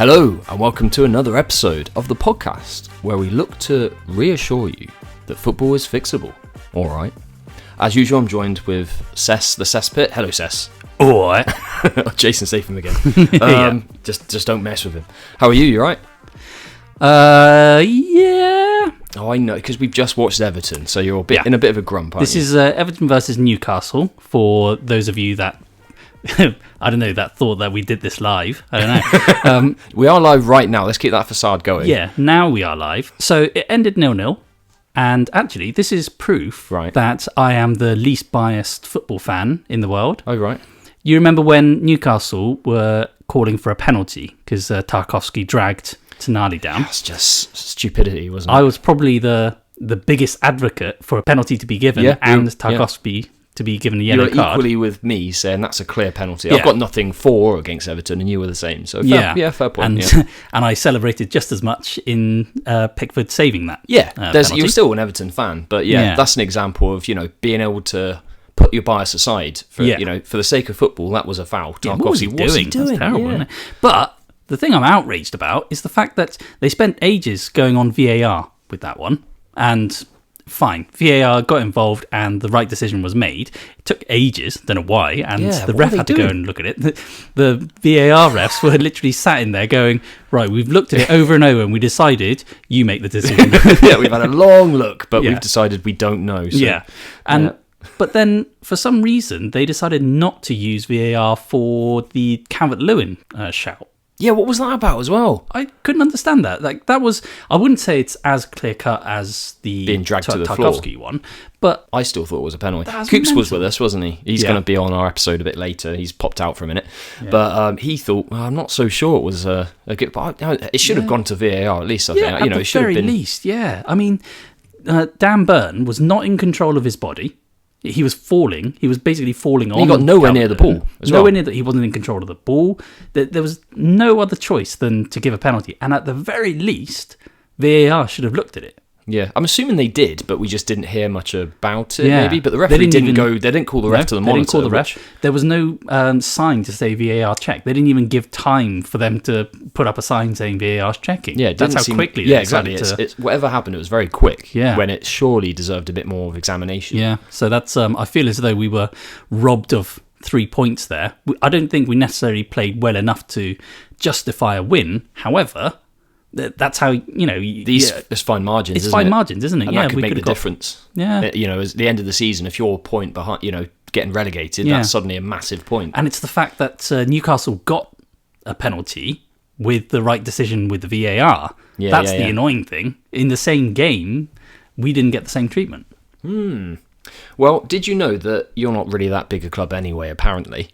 Hello, and welcome to another episode of the podcast where we look to reassure you that football is fixable. All right. As usual, I'm joined with Cess, the cesspit. Hello, Cess. All right. Jason Statham again. Just don't mess with him. How are you? You all right? Yeah. Oh, I know, because we've just watched Everton, so you're in a bit of a grump, aren't This you? is Everton versus Newcastle, for those of you that, I don't know, that thought that we did this live. I don't know. We are live right now. Let's keep that facade going. Yeah, now we are live. So it ended 0-0, and actually this is proof that I am the least biased football fan in the world. Oh, right. You remember when Newcastle were calling for a penalty because Tarkowski dragged Tonali down? That's just stupidity, wasn't it? I was probably the biggest advocate for a penalty to be given and Tarkowski to be given a yellow card. You're equally with me saying that's a clear penalty. Yeah. I've got nothing for or against Everton, and you were the same. So fair point. And I celebrated just as much in Pickford saving that. You're still an Everton fan, but that's an example of being able to put your bias aside for for the sake of football. That was a foul. What was he doing? That's terrible, isn't it? But the thing I'm outraged about is the fact that they spent ages going on VAR with that one, and fine, VAR got involved and the right decision was made. It took ages, don't know why, and the ref had to go and look at it. The VAR refs were literally sat in there going, right, we've looked at it over and over and we decided you make the decision. We've had a long look, but we've decided we don't know. So. But then, for some reason, they decided not to use VAR for the Calvert-Lewin shout. Yeah, what was that about as well? I couldn't understand that. Like, that was, I wouldn't say it's as clear-cut as the being dragged to the Tarkowski floor one, but I still thought it was a penalty. Coops was with us, wasn't he? He's going to be on our episode a bit later. He's popped out for a minute. Yeah. But he thought, I'm not so sure it was a good... But it should have gone to VAR, at least, I think. At the very least, I mean, Dan Burn was not in control of his body. He was falling. He was basically falling on. He got nowhere near the ball as well. He wasn't in control of the ball. There was no other choice than to give a penalty. And at the very least, VAR should have looked at it. Yeah, I'm assuming they did, but we just didn't hear much about it, maybe. But the referee didn't go... They didn't call the ref to the monitor. They didn't call the ref. There was no sign to say VAR check. They didn't even give time for them to put up a sign saying VAR's checking. Yeah, that's how quickly they decided exactly. It's whatever happened, it was very quick, when it surely deserved a bit more of examination. Yeah, so that's... I feel as though we were robbed of 3 points there. I don't think we necessarily played well enough to justify a win. However... That's how, it's fine margins, It's fine margins, isn't it? And that could make the difference. Yeah. As the end of the season, if you're a point behind, getting relegated, that's suddenly a massive point. And it's the fact that Newcastle got a penalty with the right decision with the VAR. That's the annoying thing. In the same game, we didn't get the same treatment. Well, did you know that you're not really that big a club anyway, apparently?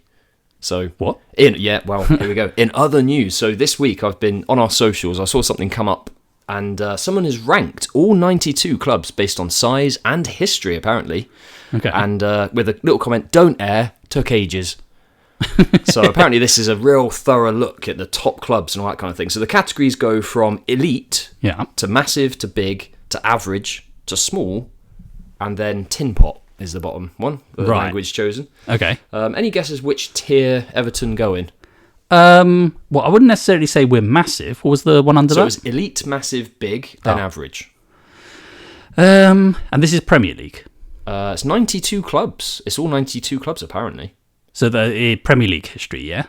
So what? Here we go. In other news, so this week I've been on our socials. I saw something come up, and someone has ranked all 92 clubs based on size and history, apparently. Okay. And with a little comment, "Don't air, took ages." So apparently this is a real thorough look at the top clubs and all that kind of thing. So the categories go from elite to massive to big to average to small, and then tin pot is the bottom one, the language chosen. Okay. Any guesses which tier Everton go in? Well, I wouldn't necessarily say we're massive. What was the one under that? So it was elite, massive, big, then average. And this is Premier League? It's 92 clubs. It's all 92 clubs, apparently. So the Premier League history, yeah?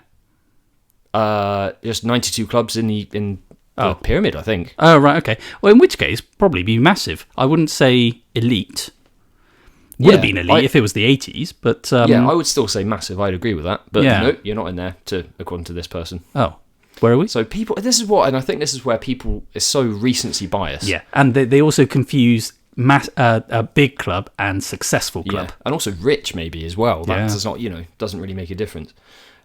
Just 92 clubs in the pyramid, I think. Oh, right, okay. Well, in which case, probably be massive. I wouldn't say elite. Would have been elite if it was the 80s, but... I would still say massive, I'd agree with that. But no, you're not in there, according to this person. Oh, where are we? So people, and I think this is where people is so recency biased. Yeah, and they also confuse a big club and successful club. Yeah, and also rich maybe as well. That does not, doesn't really make a difference.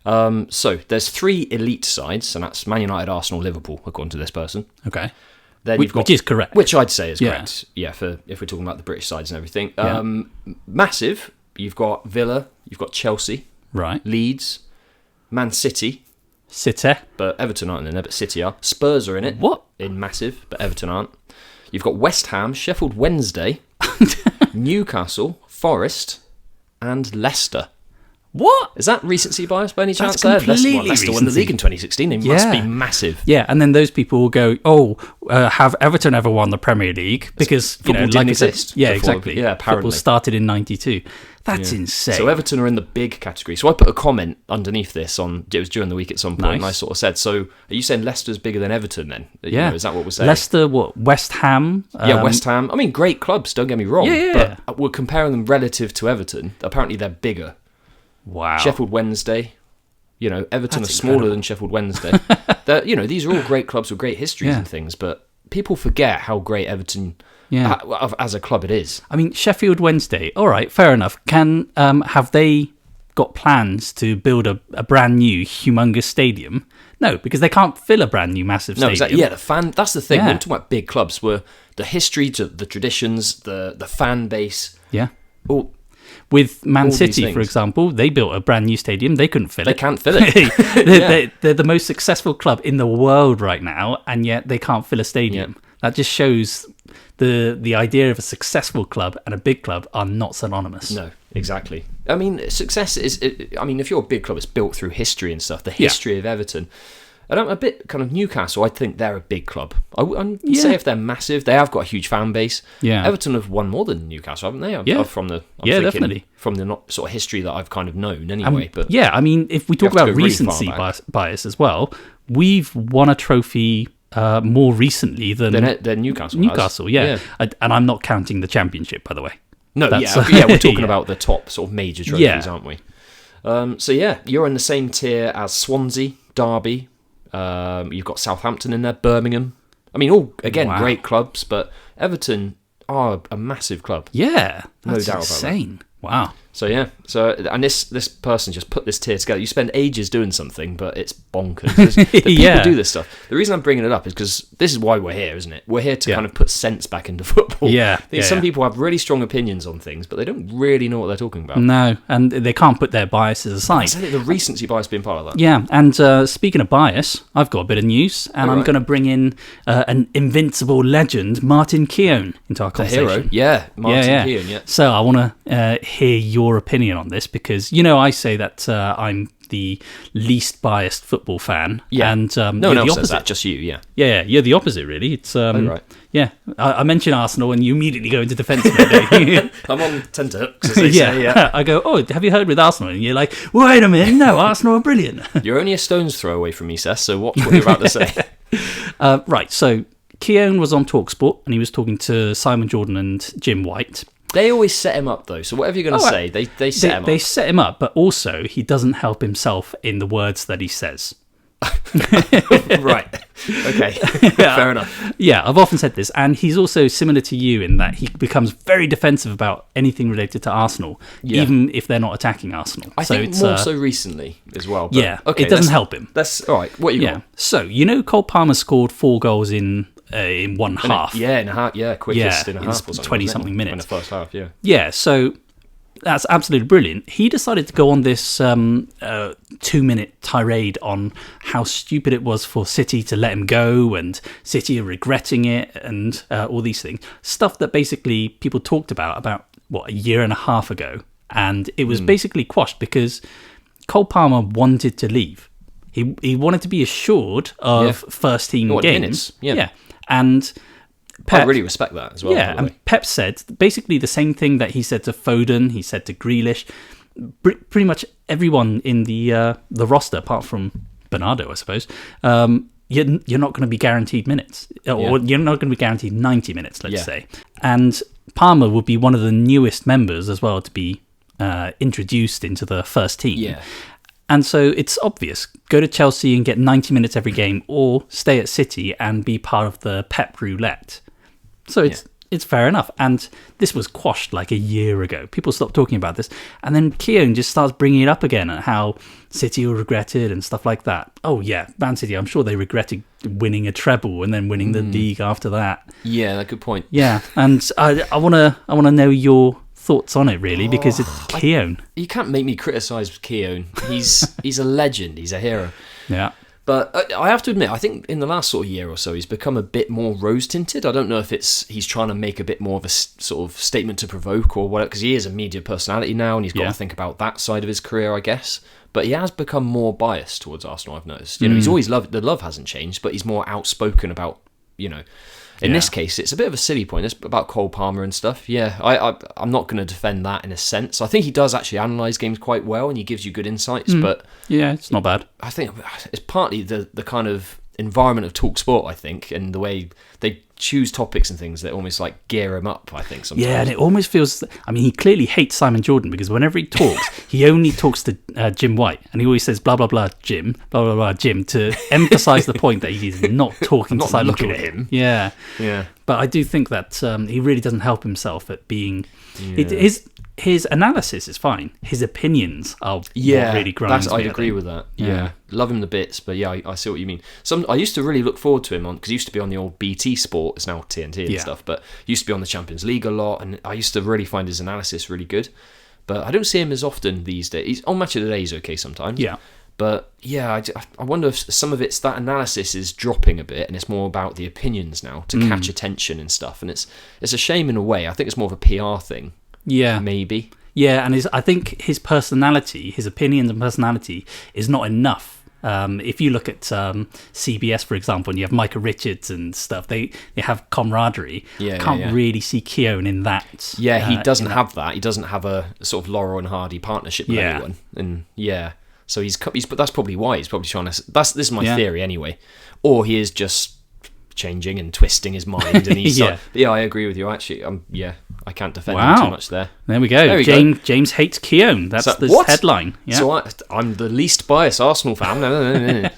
So there's 3 elite sides, and that's Man United, Arsenal, Liverpool, according to this person. Okay. Then which is correct. Which I'd say is correct. Yeah, for if we're talking about the British sides and everything. Massive, you've got Villa, you've got Chelsea, right? Leeds, Man City. But Everton aren't in there, but City are. Spurs are in it. What? In massive, but Everton aren't. You've got West Ham, Sheffield Wednesday, Newcastle, Forest, and Leicester. What? Is that recency bias by any chance? That's completely Leicester won the league in 2016. They must be massive. Yeah, and then those people will go, have Everton ever won the Premier League? Because football didn't exist. Yeah, before, exactly. Yeah, apparently. Football started in 92. That's insane. So Everton are in the big category. So I put a comment underneath this it was during the week at some point, and I sort of said, so are you saying Leicester's bigger than Everton then? Yeah. Is that what we're saying? Leicester, what? West Ham? West Ham. I mean, great clubs, don't get me wrong. Yeah. But we're comparing them relative to Everton. Apparently they're bigger. Wow. Sheffield Wednesday. Everton are smaller than Sheffield Wednesday. These are all great clubs with great histories and things, but people forget how great Everton as a club it is. I mean, Sheffield Wednesday, all right, fair enough. Have they got plans to build a brand new humongous stadium? No, because they can't fill a brand new massive stadium. Exactly. Yeah, that's the thing. When we're talking about big clubs, where the history, the traditions, the fan base. Yeah. With Man City, things. For example, they built a brand new stadium. They couldn't fill it. They can't fill it. They're the most successful club in the world right now, and yet they can't fill a stadium. Yeah. That just shows the idea of a successful club and a big club are not synonymous. No, exactly. I mean, success is... if you're a big club, it's built through history and stuff. The history of Everton... a bit kind of Newcastle, I think they're a big club. I'd say if they're massive, they have got a huge fan base. Yeah. Everton have won more than Newcastle, haven't they? Definitely. From the sort of history that I've kind of known anyway. But I mean, if we talk about recency bias as well, we've won a trophy more recently than Newcastle. Newcastle, yeah. And I'm not counting the championship, by the way. No, we're talking about the top sort of major trophies, aren't we? You're in the same tier as Swansea, Derby. You've got Southampton in there, Birmingham. I mean, all again great clubs, but Everton are a massive club. Yeah, no doubt insane. About that. Wow. And this person just put this tier together. You spend ages doing something, but it's bonkers. People do this stuff. The reason I'm bringing it up is because this is why we're here, isn't it? We're here to kind of put sense back into football. Some people have really strong opinions on things, but they don't really know what they're talking about. No, and they can't put their biases aside. The recency bias being part of that. Yeah, and speaking of bias, I've got a bit of news, and I'm going to bring in an invincible legend, Martin Keown, into our conversation. The hero, Martin Keown, yeah. So I want to hear your opinion on this, because I say that I'm the least biased football fan, and no one else says that, just you. Yeah, you're the opposite, really. It's right. Yeah, I mention Arsenal and you immediately go into defence mode. I'm on tenterhooks, as they say, yeah. I go, have you heard with Arsenal? And you're like, wait a minute, no, Arsenal are brilliant. You're only a stone's throw away from me, Seth, so watch what you're about to say. Right, so Keown was on TalkSport and he was talking to Simon Jordan and Jim White. They always set him up, though. So whatever you're going to say, they set him up. They set him up, but also he doesn't help himself in the words that he says. Right. Okay. Fair enough. Yeah, I've often said this, and he's also similar to you in that he becomes very defensive about anything related to Arsenal, even if they're not attacking Arsenal. I think it's more so recently as well. But, it doesn't help him. That's all right. What you got? So Cole Palmer scored 4 goals in one half. In a half. Yeah, quickest in a half or something. 20-something minutes. In the first half, yeah. Yeah, so that's absolutely brilliant. He decided to go on this 2-minute tirade on how stupid it was for City to let him go, and City are regretting it, and all these things. Stuff that basically people talked about a year and a half ago. And it was basically quashed because Cole Palmer wanted to leave. He wanted to be assured of first team games. Minutes. Yeah. And Pep, I really respect that as well. Yeah, and Pep said basically the same thing that he said to Foden, he said to Grealish, pretty much everyone in the roster, apart from Bernardo, I suppose. You're not going to be guaranteed minutes, or you're not going to be guaranteed 90 minutes, let's say. And Palmer would be one of the newest members as well to be introduced into the first team. Yeah. And so it's obvious. Go to Chelsea and get 90 minutes every game, or stay at City and be part of the Pep roulette. So it's fair enough. And this was quashed like a year ago. People stopped talking about this. And then Keown just starts bringing it up again, and how City will regret it and stuff like that. Oh, yeah, Man City, I'm sure they regretted winning a treble and then winning the league after that. Yeah, that's a good point. Yeah, and I wanna know your thoughts on it, really, because it's Keown. You can't make me criticise Keown. He's a legend. He's a hero. Yeah. But I have to admit, I think in the last sort of year or so, he's become a bit more rose-tinted. I don't know if he's trying to make a bit more of a sort of statement to provoke or whatever, because he is a media personality now, and he's got to think about that side of his career, I guess. But he has become more biased towards Arsenal, I've noticed. He's always loved, the love hasn't changed, but he's more outspoken about, In this case, it's a bit of a silly point. It's about Cole Palmer and stuff. Yeah, I'm not going to defend that in a sense. I think he does actually analyse games quite well, and he gives you good insights. But yeah, it's not bad. I think it's partly the kind of environment of talk sport, I think, and the way they choose topics and things that almost like gear him up, I think, sometimes. Yeah, and it almost feels... I mean, he clearly hates Simon Jordan, because whenever he talks, he only talks to Jim White, and he always says, blah, blah, blah, Jim, blah, blah, blah, Jim, to emphasise the point that he's not talking to Simon Jordan. At him. Yeah. Yeah. But I do think that he really doesn't help himself at being... His analysis is fine. His opinions are what really grinds me. I'd agree with that. Yeah. Love him to bits, but yeah, I see what you mean. I used to really look forward to him because he used to be on the old BT Sport, it's now TNT and stuff, but he used to be on the Champions League a lot, and I used to really find his analysis really good. But I don't see him as often these days. He's on Match of the Day, he's okay sometimes. Yeah. But yeah, I wonder if some of that analysis is dropping a bit, and it's more about the opinions now to catch attention and stuff. And it's a shame in a way. I think it's more of a PR thing. Yeah, maybe. Yeah, and I think his personality, his opinions and personality, is not enough. If you look at CBS, for example, and you have Micah Richards and stuff, they have camaraderie. Can't really see Keown in that. Yeah, he doesn't have that. He doesn't have a sort of Laurel and Hardy partnership with anyone. And so but that's probably why he's probably trying to. This is my theory anyway. Or he is just changing and twisting his mind, and he's I agree with you actually. I can't defend him too much there. There we go. James hates Keown. That's the headline. So I'm the least biased Arsenal fan.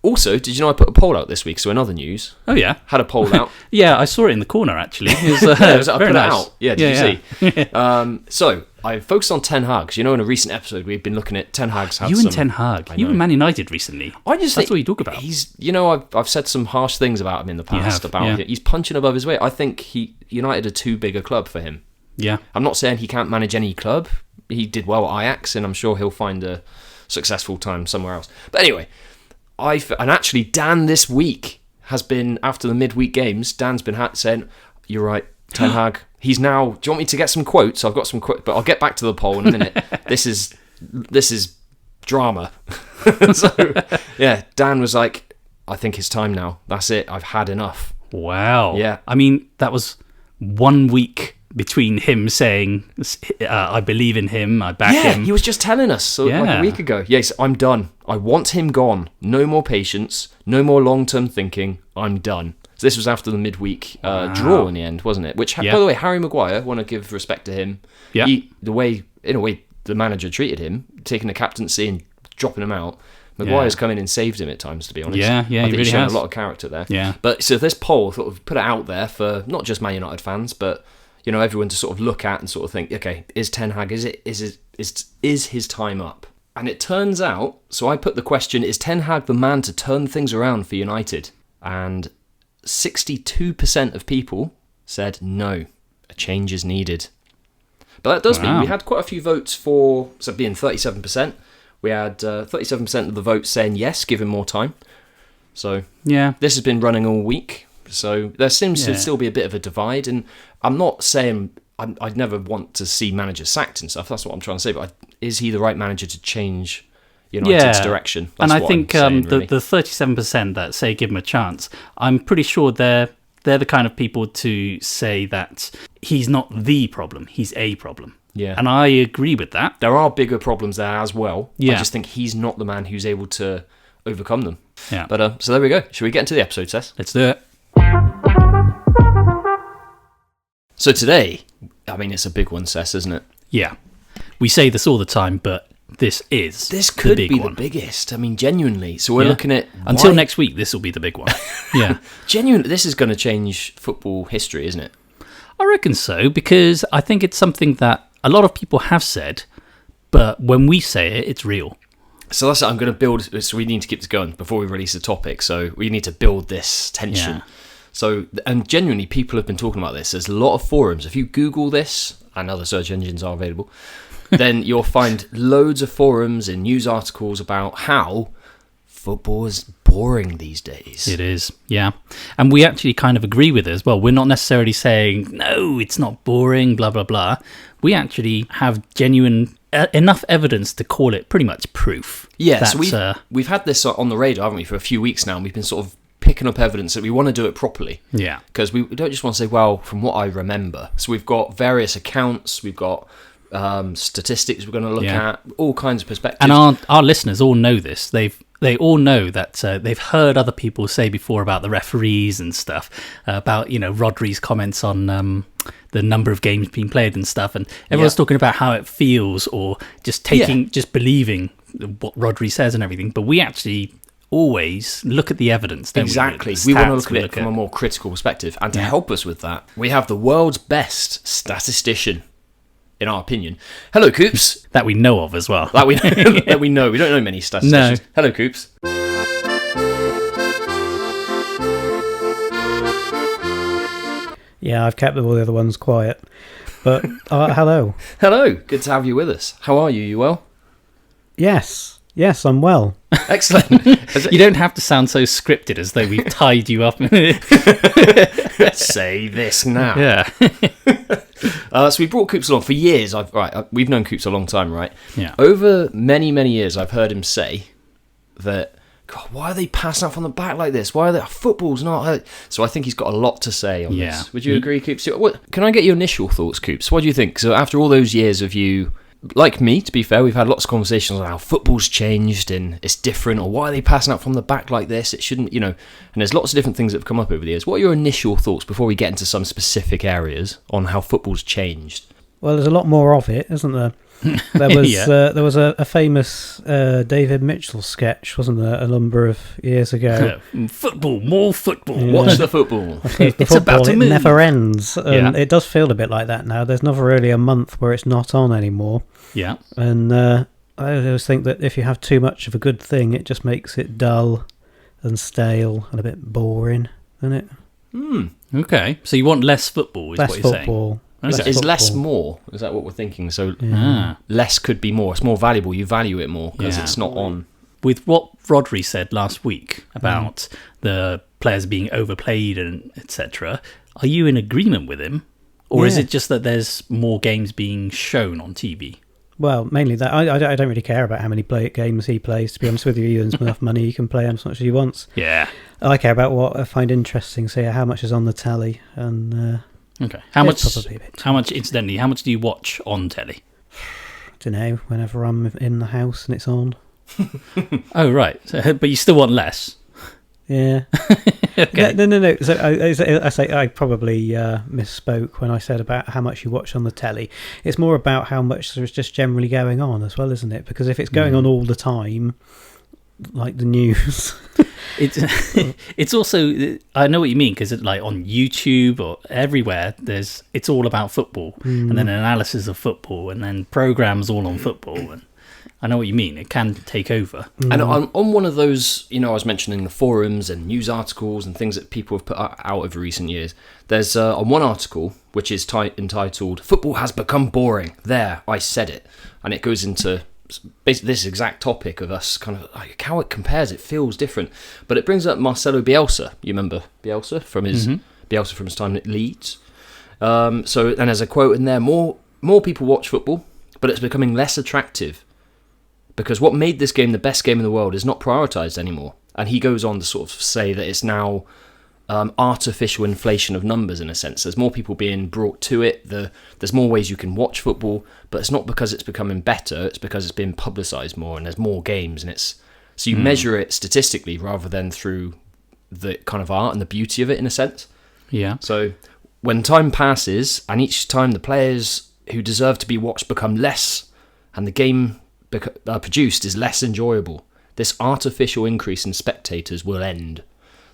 Also, did you know I put a poll out this week? So in other news, had a poll out. Yeah, I saw it in the corner actually. It was I very put nice. it out. Yeah, did you see? So I focused on Ten Hag. In a recent episode we've been looking at Ten Hag's. You and Ten Hag. You were Man United recently. That's what you talk about. He's, I've said some harsh things about him in the past about it. He's punching above his weight. I think United are too big a club for him. Yeah. I'm not saying he can't manage any club. He did well at Ajax, and I'm sure he'll find a successful time somewhere else. But anyway, and actually Dan this week has been, after the midweek games, Dan's been saying, you're right, Ten Hag. He's now. Do you want me to get some quotes? I've got some quotes, but I'll get back to the poll in a minute. This is drama. So yeah, Dan was like, I think it's time now. That's it. I've had enough. Wow. Yeah. I mean, that was 1 week between him saying, I believe in him, I back him. Yeah, he was just telling us like a week ago. Yes, I'm done. I want him gone. No more patience. No more long-term thinking. I'm done. So this was after the midweek draw in the end, wasn't it? Which, by the way, Harry Maguire, want to give respect to him. Yeah. The way the manager treated him, taking the captaincy and dropping him out. Maguire's come in and saved him at times, to be honest. Yeah, I think he he's shown has a lot of character there. Yeah. But so this poll, sort of put it out there for not just Man United fans, but everyone to sort of look at and sort of think, okay, is Ten Hag, is his time up? And it turns out, so I put the question, is Ten Hag the man to turn things around for United? And 62% of people said no, a change is needed. But that does mean we had quite a few votes for, so being 37%, we had 37% of the votes saying yes, give him more time. So this has been running all week. So there seems to still be a bit of a divide. And I'm not saying I'd never want to see managers sacked and stuff. That's what I'm trying to say. But is he the right manager to change United's direction? That's and I think saying, the 37% that say give him a chance, I'm pretty sure they're the kind of people to say that he's not the problem, he's a problem. Yeah. And I agree with that. There are bigger problems there as well. Yeah. I just think he's not the man who's able to overcome them. Yeah. But so there we go. Should we get into the episode, Seth? Let's do it. So today, I mean, it's a big one, Seth, isn't it? Yeah. We say this all the time, but this could be the biggest. I mean, genuinely. So we're looking at... Until next week, this will be the big one. Yeah. Genuinely, this is going to change football history, isn't it? I reckon so, because I think it's something that a lot of people have said, but when we say it, it's real. So that's what I'm going to build. So we need to keep this going before we release the topic. So we need to build this tension. Yeah. So, and genuinely, people have been talking about this. There's a lot of forums. If you Google this, and other search engines are available, then you'll find loads of forums and news articles about how football is boring these days. It is, yeah. And we actually kind of agree with it as well. We're not necessarily saying, no, it's not boring, blah, blah, blah. We actually have genuine enough evidence to call it pretty much proof. Yeah, so we've had this on the radar, haven't we, for a few weeks now, and we've been sort of picking up evidence that we want to do it properly. Yeah. Because we don't just want to say, well, from what I remember. So we've got various accounts, we've got statistics we're going to look at, all kinds of perspectives. And our listeners all know this. They all know that they've heard other people say before about the referees and stuff, about, Rodri's comments on the number of games being played and stuff, and everyone's talking about how it feels, or just just believing what Rodri says and everything. But we actually always look at the evidence. Exactly. We want to look at it from a more critical perspective, and to help us with that, we have the world's best statistician, in our opinion. Hello, Coops. That we know of as well. That we know. We don't know many statisticians. No. Hello, Coops. Yeah, I've kept all the other ones quiet. But hello. Hello. Good to have you with us. How are you? You well? Yes, I'm well. Excellent. You don't have to sound so scripted as though we've tied you up. Say this now. Yeah. So we brought Coops along for years. We've known Coops a long time, right? Yeah. Over many, many years, I've heard him say that, God, why are they passing up on the back like this? Why are they? Football's not. So I think he's got a lot to say on this. Would you agree, Coops? Can I get your initial thoughts, Coops? What do you think? So after all those years of you, like me, to be fair, we've had lots of conversations on how football's changed and it's different, or why are they passing up from the back like this? It shouldn't, and there's lots of different things that have come up over the years. What are your initial thoughts before we get into some specific areas on how football's changed? Well, there's a lot more of it, isn't there? There was a famous David Mitchell sketch, wasn't there, a number of years ago? Football, more football. Yeah. Watch the football. It's about to move. It never ends. It does feel a bit like that now. There's never really a month where it's not on anymore. Yeah. And I always think that if you have too much of a good thing, it just makes it dull and stale and a bit boring, doesn't it? Okay. So you want less football, is less what you're football. saying? Is less more? Is that what we're thinking? So less could be more. It's more valuable. You value it more because it's not on. With what Rodri said last week about the players being overplayed and etc., are you in agreement with him? Or is it just that there's more games being shown on TV? Well, mainly that. I don't really care about how many games he plays, to be honest with you. He earns enough money, he can play as much as he wants. Yeah. I care about what I find interesting, so how much is on the telly. And okay. How much, incidentally, how much do you watch on telly? I don't know, whenever I'm in the house and it's on. Oh, right. So, but you still want less? Yeah. Okay. No. So I probably misspoke when I said about how much you watch on the telly. It's more about how much there's just generally going on as well, isn't it? Because if it's going on all the time, like the news, it's also, I know what you mean, because like on YouTube or everywhere, it's all about football, and then analysis of football, and then programs all on football, and I know what you mean. It can take over. And on one of those, I was mentioning the forums and news articles and things that people have put out over recent years. There's on one article which is entitled "Football has become boring." There, I said it, and it goes into basically this exact topic of us kind of like how it compares. It feels different, but it brings up Marcelo Bielsa. You remember Bielsa from his time at Leeds? And there's a quote in there: "More people watch football, but it's becoming less attractive." Because what made this game the best game in the world is not prioritised anymore. And he goes on to sort of say that it's now artificial inflation of numbers in a sense. There's more people being brought to it. There's more ways you can watch football, but it's not because it's becoming better. It's because it's been publicised more and there's more games. And so you measure it statistically rather than through the kind of art and the beauty of it in a sense. Yeah. So when time passes and each time the players who deserve to be watched become less and the game produced is less enjoyable, this artificial increase in spectators will end.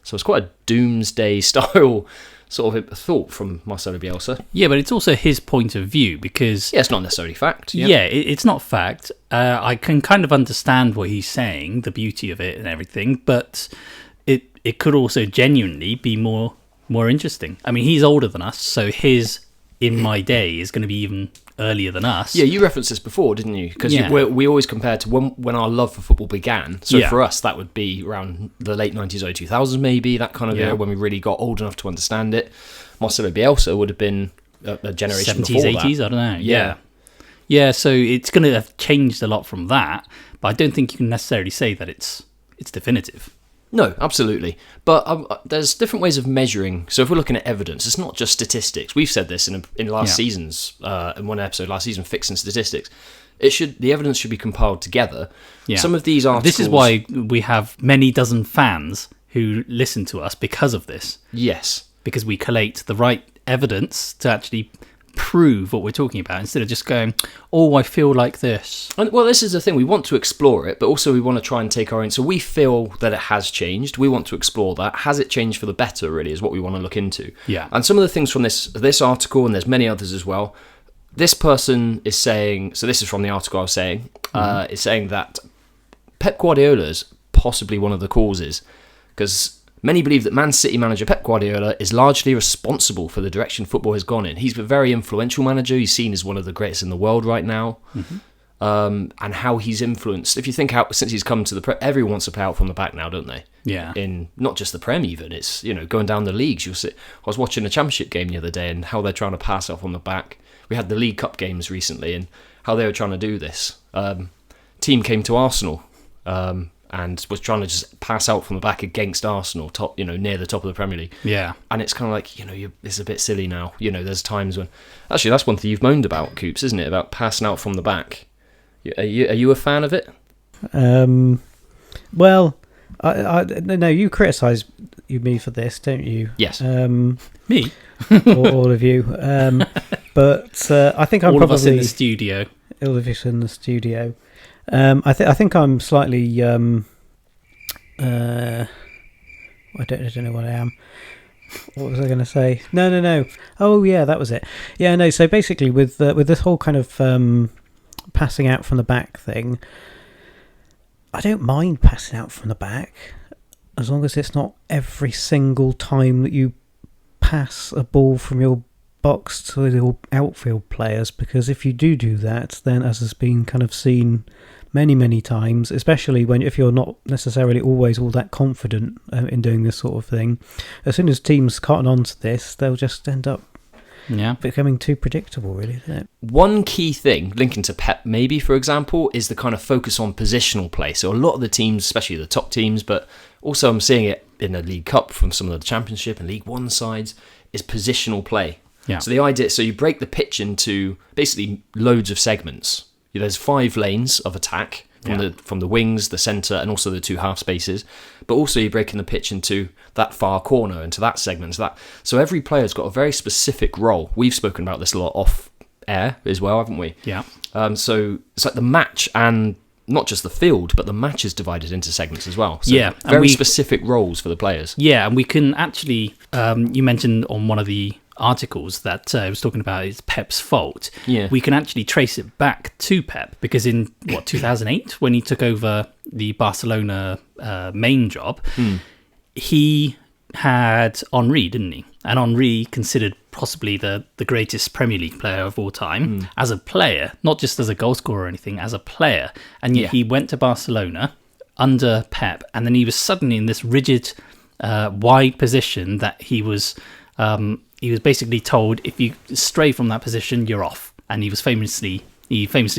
So it's quite a doomsday style sort of thought from Marcelo Bielsa. Yeah, but it's also his point of view because... Yeah, it's not necessarily fact. Yeah, it's not fact. I can kind of understand what he's saying, the beauty of it and everything, but it could also genuinely be more interesting. I mean, he's older than us, so his "in my day" is going to be even earlier than us. Yeah, you referenced this before, didn't you? Because we always compare to when our love for football began. So for us, that would be around the late 90s, early 2000s, maybe, that kind of era, when we really got old enough to understand it. Marcelo Bielsa would have been a generation 70s, before 80s, that. I don't know. Yeah, so it's going to have changed a lot from that, but I don't think you can necessarily say that it's definitive. No, absolutely. But there's different ways of measuring. So if we're looking at evidence, it's not just statistics. We've said this in last season's, in one episode last season, Fixing Statistics. The evidence should be compiled together. Yeah. Some of these articles... This is why we have many dozen fans who listen to us because of this. Yes. Because we collate the right evidence to actually prove what we're talking about instead of just going, oh, I feel like this. And, well, this is the thing. We want to explore it, but also we want to try and take our own. So we feel that it has changed. We want to explore that. Has it changed for the better, really, is what we want to look into. Yeah. And some of the things from this article, and there's many others as well, this person is saying, so this is from the article I was saying, is saying that Pep Guardiola is possibly one of the causes, because many believe that Man City manager Pep Guardiola is largely responsible for the direction football has gone in. He's a very influential manager. He's seen as one of the greatest in the world right now. And how he's influenced. If you think out since he's come to the everyone wants to play out from the back now, don't they? Yeah. In not just the Prem, even it's going down the leagues. I was watching a Championship game the other day, and how they're trying to pass out from the back. We had the League Cup games recently, and how they were trying to do this. Team came to Arsenal. And was trying to just pass out from the back against Arsenal, near the top of the Premier League. Yeah. And it's kind of like, it's a bit silly now. There's times when... Actually, that's one thing you've moaned about, Coops, isn't it? About passing out from the back. Are you a fan of it? Well, no, you criticise me for this, don't you? Yes. Me? all of you. But I think I'm all probably... of us in the studio. All of us in the studio. I think I'm slightly. I don't know what I am. What was I going to say? No. Oh yeah, that was it. Yeah, no. So basically, with this whole kind of passing out from the back thing, I don't mind passing out from the back as long as it's not every single time that you pass a ball from your box to the outfield players, because if you do that, then as has been kind of seen many times, especially if you're not necessarily always all that confident in doing this sort of thing, as soon as teams cotton on to this, they'll just end up becoming too predictable, really, isn't it? One key thing, linking to Pep maybe, for example, is the kind of focus on positional play. So a lot of the teams, especially the top teams, but also I'm seeing it in the League Cup from some of the Championship and League One sides, is positional play. Yeah. So the idea, so you break the pitch into basically loads of segments. There's 5 lanes of attack from the wings, the centre, and also the 2 half spaces. But also you're breaking the pitch into that far corner, into that segment. So every player's got a very specific role. We've spoken about this a lot off air as well, haven't we? Yeah. So it's like the match, and not just the field, but the match is divided into segments as well. So very specific roles for the players. Yeah, and we can actually, you mentioned on one of the articles that was talking about it's Pep's fault. Yeah. We can actually trace it back to Pep, because in 2008 when he took over the Barcelona main job, he had Henry, didn't he? And Henry considered possibly the greatest Premier League player of all time as a player, not just as a goal scorer or anything, as a player. And yet he went to Barcelona under Pep, and then he was suddenly in this rigid wide position that he was basically told, if you stray from that position, you're off. And he famously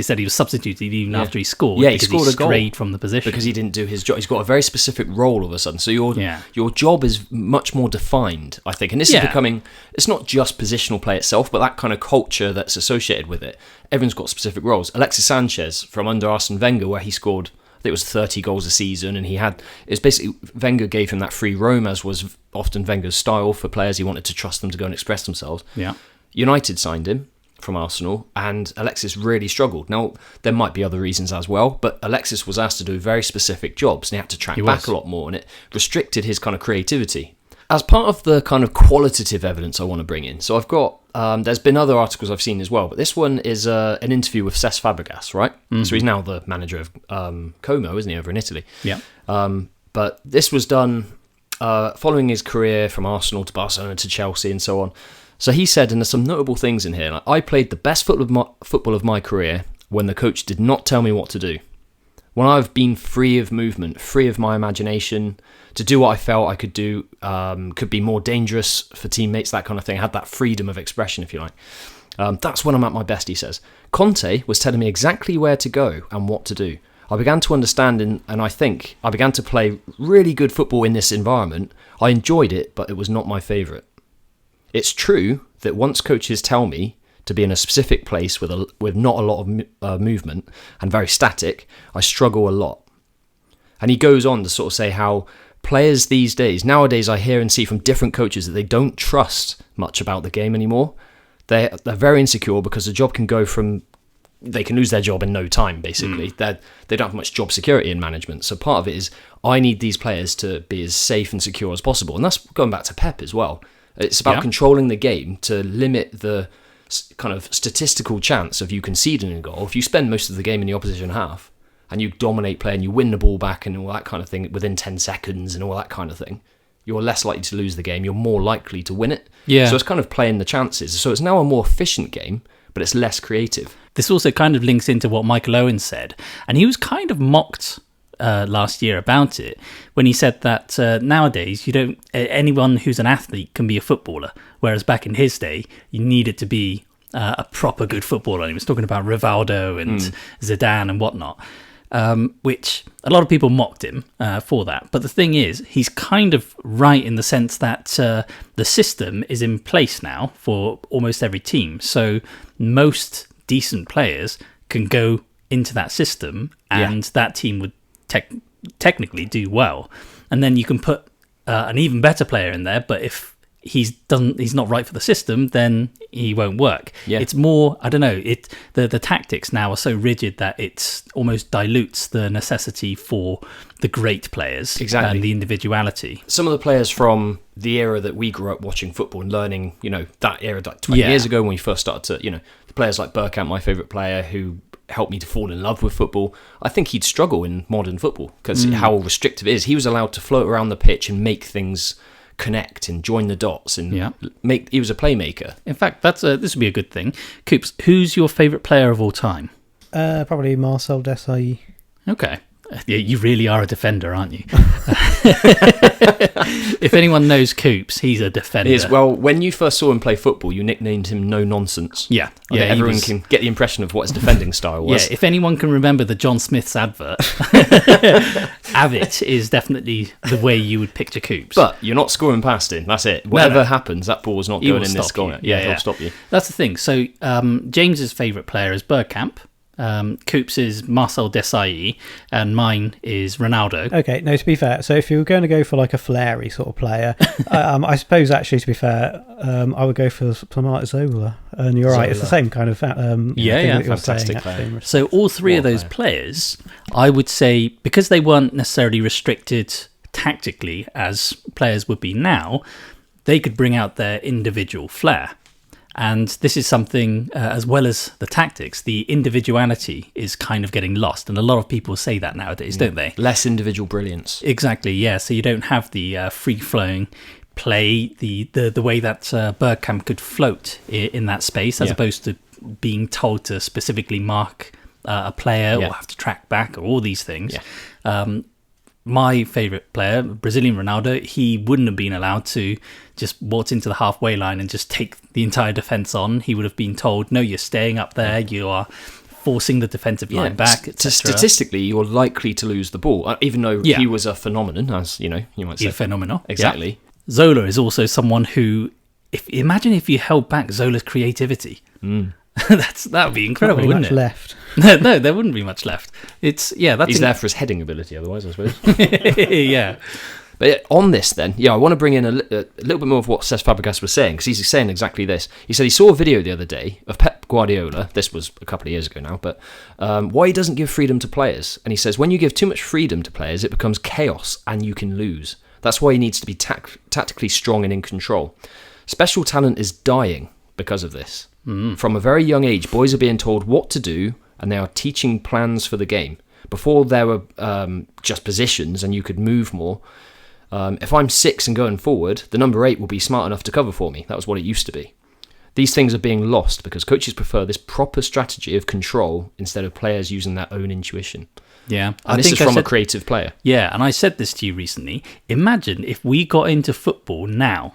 said he was substituted even after he scored. Yeah, he scored a goal. Strayed from the position. Because he didn't do his job. He's got a very specific role all of a sudden. So your job is much more defined, I think. And this is becoming, it's not just positional play itself, but that kind of culture that's associated with it. Everyone's got specific roles. Alexis Sanchez from under Arsene Wenger, where he scored, I think it was 30 goals a season, and it's basically, Wenger gave him that free roam, as was often Wenger's style for players. He wanted to trust them to go and express themselves. Yeah. United signed him from Arsenal, and Alexis really struggled. Now, there might be other reasons as well, but Alexis was asked to do very specific jobs, and he had to track back a lot more, and it restricted his kind of creativity. As part of the kind of qualitative evidence I want to bring in, so I've got, there's been other articles I've seen as well, but this one is an interview with Cesc Fabregas, right? Mm-hmm. So he's now the manager of Como, isn't he, over in Italy? Yeah. But this was done following his career from Arsenal to Barcelona to Chelsea and so on. So he said, and there's some notable things in here, like, I played the best football of my career when the coach did not tell me what to do. When I've been free of movement, free of my imagination, to do what I felt I could do, could be more dangerous for teammates, that kind of thing. I had that freedom of expression, if you like. That's when I'm at my best, he says. Conte was telling me exactly where to go and what to do. I began to understand, and I think I began to play really good football in this environment. I enjoyed it, but it was not my favourite. It's true that once coaches tell me to be in a specific place with not a lot of movement and very static, I struggle a lot. And he goes on to sort of say how players nowadays I hear and see from different coaches that they don't trust much about the game anymore. They're very insecure because the job can go from, they can lose their job in no time, basically. They don't have much job security in management. So part of it is, I need these players to be as safe and secure as possible. And that's going back to Pep as well. It's about controlling the game to limit the kind of statistical chance of you conceding a goal. If you spend most of the game in the opposition half and you dominate play and you win the ball back and all that kind of thing within 10 seconds and all that kind of thing, you're less likely to lose the game. You're more likely to win it. Yeah. So it's kind of playing the chances. So it's now a more efficient game, but it's less creative. This also kind of links into what Michael Owen said, and he was kind of mocked last year about it when he said that nowadays anyone who's an athlete can be a footballer, whereas back in his day you needed to be a proper good footballer. And he was talking about Rivaldo and Zidane and whatnot, which a lot of people mocked him for that. But the thing is, he's kind of right in the sense that the system is in place now for almost every team. So most decent players can go into that system and that team would technically do well. And then you can put an even better player in there, but if he's not right for the system, then he won't work. Yeah. It's more, I don't know, the tactics now are so rigid that it almost dilutes the necessity for the great players and the individuality. Some of the players from the era that we grew up watching football and learning, that era like 20 years ago when we first started to, the players like Bergkamp, my favourite player, who helped me to fall in love with football, I think he'd struggle in modern football because how restrictive it is. He was allowed to float around the pitch and make things connect and join the dots and he was a playmaker. In fact, this would be a good thing. Coops, who's your favourite player of all time? Probably Marcel Desailly. Okay. Yeah, you really are a defender, aren't you? If anyone knows Coops, he's a defender. He is. Well, when you first saw him play football, you nicknamed him No Nonsense. Yeah. Everyone can get the impression of what his defending style was. Yeah, if anyone can remember the John Smith's advert, Avit is definitely the way you would picture Coops. But you're not scoring past him. That's it. Whatever happens, that ball's not going in this corner. He'll stop you. That's the thing. So James's favourite player is Bergkamp. Coops is Marcel Desailly, and mine is Ronaldo. Okay, no, to be fair, so if you were going to go for like a flary sort of player, I suppose actually, to be fair, I would go for Marc Zola. And you're right, it's the same kind of fantastic player. So all three of those players, I would say, because they weren't necessarily restricted tactically as players would be now, they could bring out their individual flair. And this is something, as well as the tactics, the individuality is kind of getting lost. And a lot of people say that nowadays, don't they? Less individual brilliance. Exactly, yeah. So you don't have the free-flowing play, the way that Bergkamp could float in that space, as opposed to being told to specifically mark a player or have to track back or all these things. Yeah. My favourite player, Brazilian Ronaldo, he wouldn't have been allowed to just walk into the halfway line and just take the entire defence on. He would have been told, no, you're staying up there, you are forcing the defensive line back, etc. Statistically, you're likely to lose the ball, even though he was a phenomenon, as you might say. A phenomenon. Exactly. Yeah. Zola is also someone who, imagine if you held back Zola's creativity. That would be incredible, really wouldn't it? Left. No, there wouldn't be much left. He's there for his heading ability, otherwise, I suppose. Yeah. But on this, then, I want to bring in a little bit more of what Cesc Fabregas was saying, because he's saying exactly this. He said he saw a video the other day of Pep Guardiola. This was a couple of years ago now, but why he doesn't give freedom to players. And he says when you give too much freedom to players, it becomes chaos and you can lose. That's why he needs to be tactically strong and in control. Special talent is dying because of this. From a very young age, boys are being told what to do, and they are teaching plans for the game. Before there were just positions and you could move more. If I'm 6 and going forward, the number 8 will be smart enough to cover for me. That was what it used to be. These things are being lost because coaches prefer this proper strategy of control instead of players using their own intuition. Yeah. And this is from a creative player. Yeah, and I said this to you recently. Imagine if we got into football now.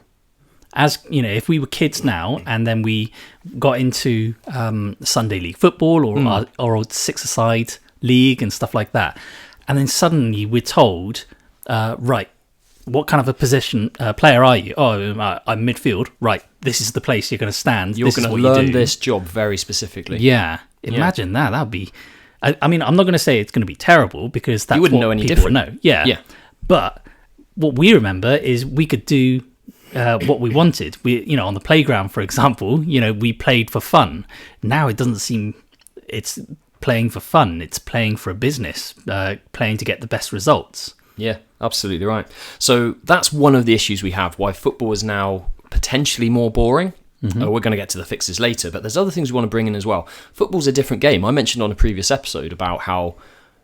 As you know, if we were kids now, and then we got into Sunday league football or six-a-side league and stuff like that, and then suddenly we're told, right, what kind of a position player are you? Oh, I'm midfield. Right, this is the place you're going to stand. You're going to learn this job very specifically. Yeah, imagine that. That would be. I mean, I'm not going to say it's going to be terrible because that's you wouldn't what know any people different. Know. Yeah, but what we remember is we could do. What we wanted. We, on the playground, for example, we played for fun. Now it doesn't seem it's playing for fun. It's playing for a business, playing to get the best results. Yeah, absolutely right. So that's one of the issues we have, why football is now potentially more boring. Mm-hmm. We're going to get to the fixes later, but there's other things we want to bring in as well. Football's a different game. I mentioned on a previous episode about how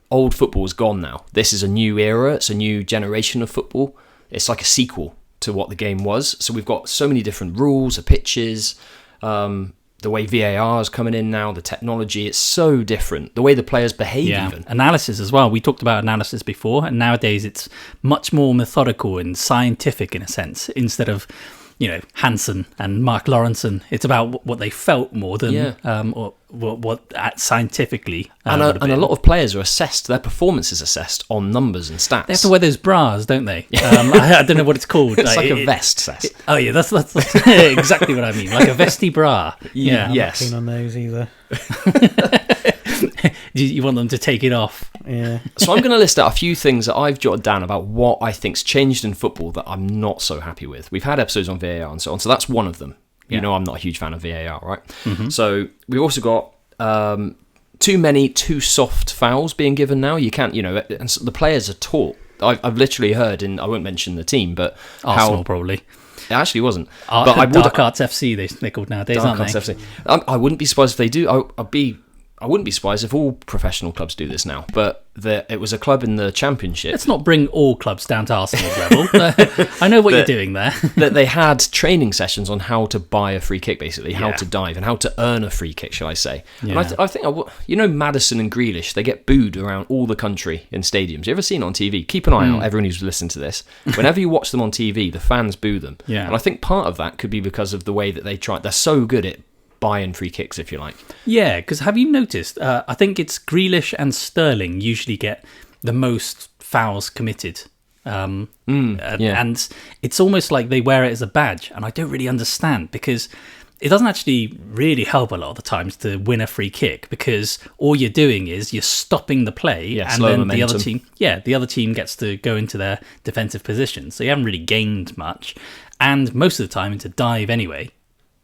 old football is gone now. This is a new era. It's a new generation of football. It's like a sequel to what the game was. So we've got so many different rules, the pitches, the way VAR is coming in now, the technology, it's so different. The way the players behave even. Analysis as well. We talked about analysis before, and nowadays it's much more methodical and scientific in a sense, instead of, Hansen and Mark Lawrenson. It's about what they felt more than or what scientifically. And a lot of players are assessed, their performance is assessed on numbers and stats. They have to wear those bras, don't they? I don't know what it's called. It's like a vest, Seth. Oh yeah, that's exactly what I mean. Like a vesty bra. Yeah, I'm not keen on those either. You want them to take it off. Yeah. So I'm going to list out a few things that I've jotted down about what I think's changed in football that I'm not so happy with. We've had episodes on VAR and so on, so that's one of them. You know I'm not a huge fan of VAR, right? Mm-hmm. So we've also got too many too soft fouls being given now. You can't, and so the players are taught. I've literally heard, I won't mention the team, but Arsenal probably. It actually wasn't. But Dark Arts FC, they're called nowadays, Dark aren't Arts they? FC. I wouldn't be surprised if they do. I wouldn't be surprised if all professional clubs do this now, but it was a club in the Championship. Let's not bring all clubs down to Arsenal's level. I know what you're doing there. That they had training sessions on how to buy a free kick, basically, how to dive and how to earn a free kick, shall I say. Yeah. And I think, Maddison and Grealish, they get booed around all the country in stadiums. You ever seen it on TV? Keep an eye out, everyone who's listening to this. Whenever you watch them on TV, the fans boo them. Yeah. And I think part of that could be because of the way that they try. They're so good at buying free kicks, if you like. Yeah, because have you noticed, I think it's Grealish and Sterling usually get the most fouls committed. And it's almost like they wear it as a badge, and I don't really understand, because it doesn't actually really help a lot of the times to win a free kick, because all you're doing is you're stopping the play, and then momentum. the other team gets to go into their defensive position, so you haven't really gained much, and most of the time it's a dive anyway.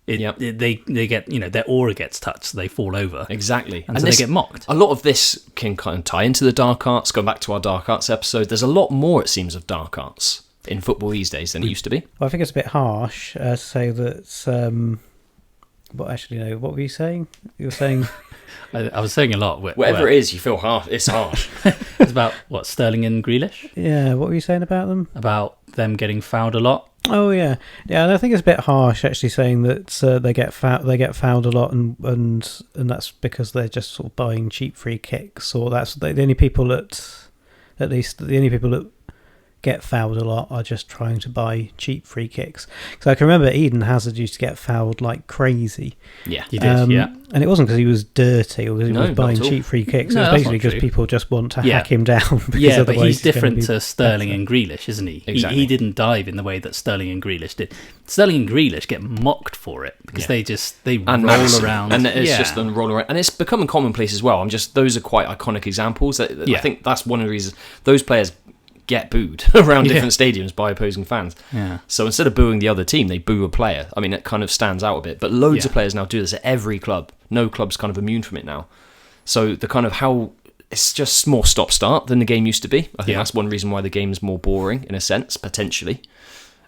They get, their aura gets touched, so they fall over. Exactly. And so they get mocked. A lot of this can kind of tie into the dark arts. Going back to our dark arts episode, there's a lot more, it seems, of dark arts in football these days than it used to be. Well, I think it's a bit harsh to say that... what were you saying? You were saying... I was saying a lot. Whatever it is, you feel harsh. It's harsh. It's about, Sterling and Grealish? Yeah, what were you saying about them? About them getting fouled a lot. Oh yeah, and I think it's a bit harsh actually saying that they get fouled a lot, and that's because they're just sort of buying cheap free kicks, or that's the only people that get fouled a lot are just trying to buy cheap free kicks. Because I can remember Eden Hazard used to get fouled like crazy. Yeah, he did. And it wasn't because he was dirty or because he was buying cheap free kicks. It was basically because people just want to hack him down. Yeah, but he's different to Sterling and Grealish, isn't he? Exactly. He didn't dive in the way that Sterling and Grealish did. Sterling and Grealish get mocked for it because they roll around, and it's just them rolling around, and it's becoming commonplace as well. Those are quite iconic examples. I think that's one of the reasons those players get booed around different stadiums by opposing fans. Yeah. So instead of booing the other team, they boo a player. I mean, it kind of stands out a bit. But loads of players now do this at every club. No club's kind of immune from it now. So the kind of how it's just more stop-start than the game used to be. I think that's one reason why the game's more boring, in a sense, potentially.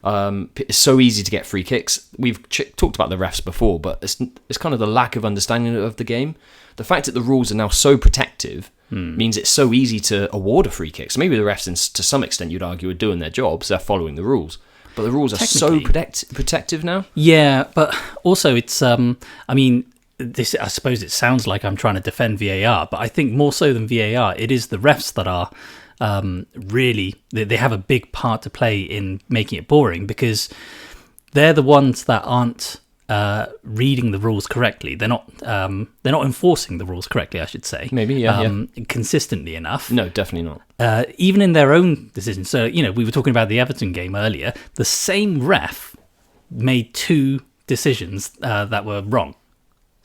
It's so easy to get free kicks. We've talked about the refs before, but it's kind of the lack of understanding of the game. The fact that the rules are now so protective means it's so easy to award a free kick. So maybe the refs, to some extent, you'd argue, are doing their jobs. They're following the rules. But the rules are so protective now. Yeah, but also it's, I mean, I suppose it sounds like I'm trying to defend VAR, but I think more so than VAR, it is the refs that are really, they have a big part to play in making it boring, because they're the ones that aren't reading the rules correctly. They're not enforcing the rules correctly, I should say. Maybe, consistently enough. No, definitely not. Even in their own decisions. So, we were talking about the Everton game earlier. The same ref made 2 decisions that were wrong.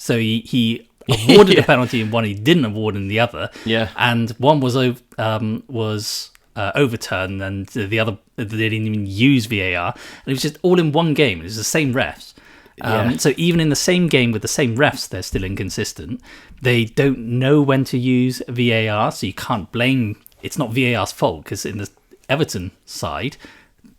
So he awarded a penalty in one, he didn't award in the other. Yeah. And one was overturned, and the other, they didn't even use VAR. And it was just all in one game. It was the same refs. So even in the same game with the same refs, they're still inconsistent. They don't know when to use VAR, so you can't blame... It's not VAR's fault, because in the Everton side,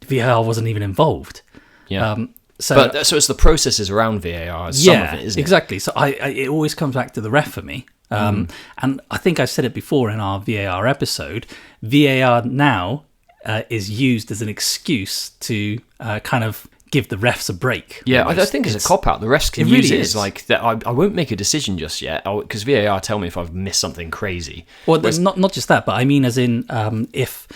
VAR wasn't even involved. Yeah. So it's the processes around VAR, some of it, isn't it? Exactly. So it always comes back to the ref for me. And I think I've said it before in our VAR episode, VAR now is used as an excuse to kind of give the refs a break. Yeah, I think it's a cop-out. The refs can use it as like, that. I won't make a decision just yet, because VAR tell me if I've missed something crazy. Well, not just that, but I mean as in if...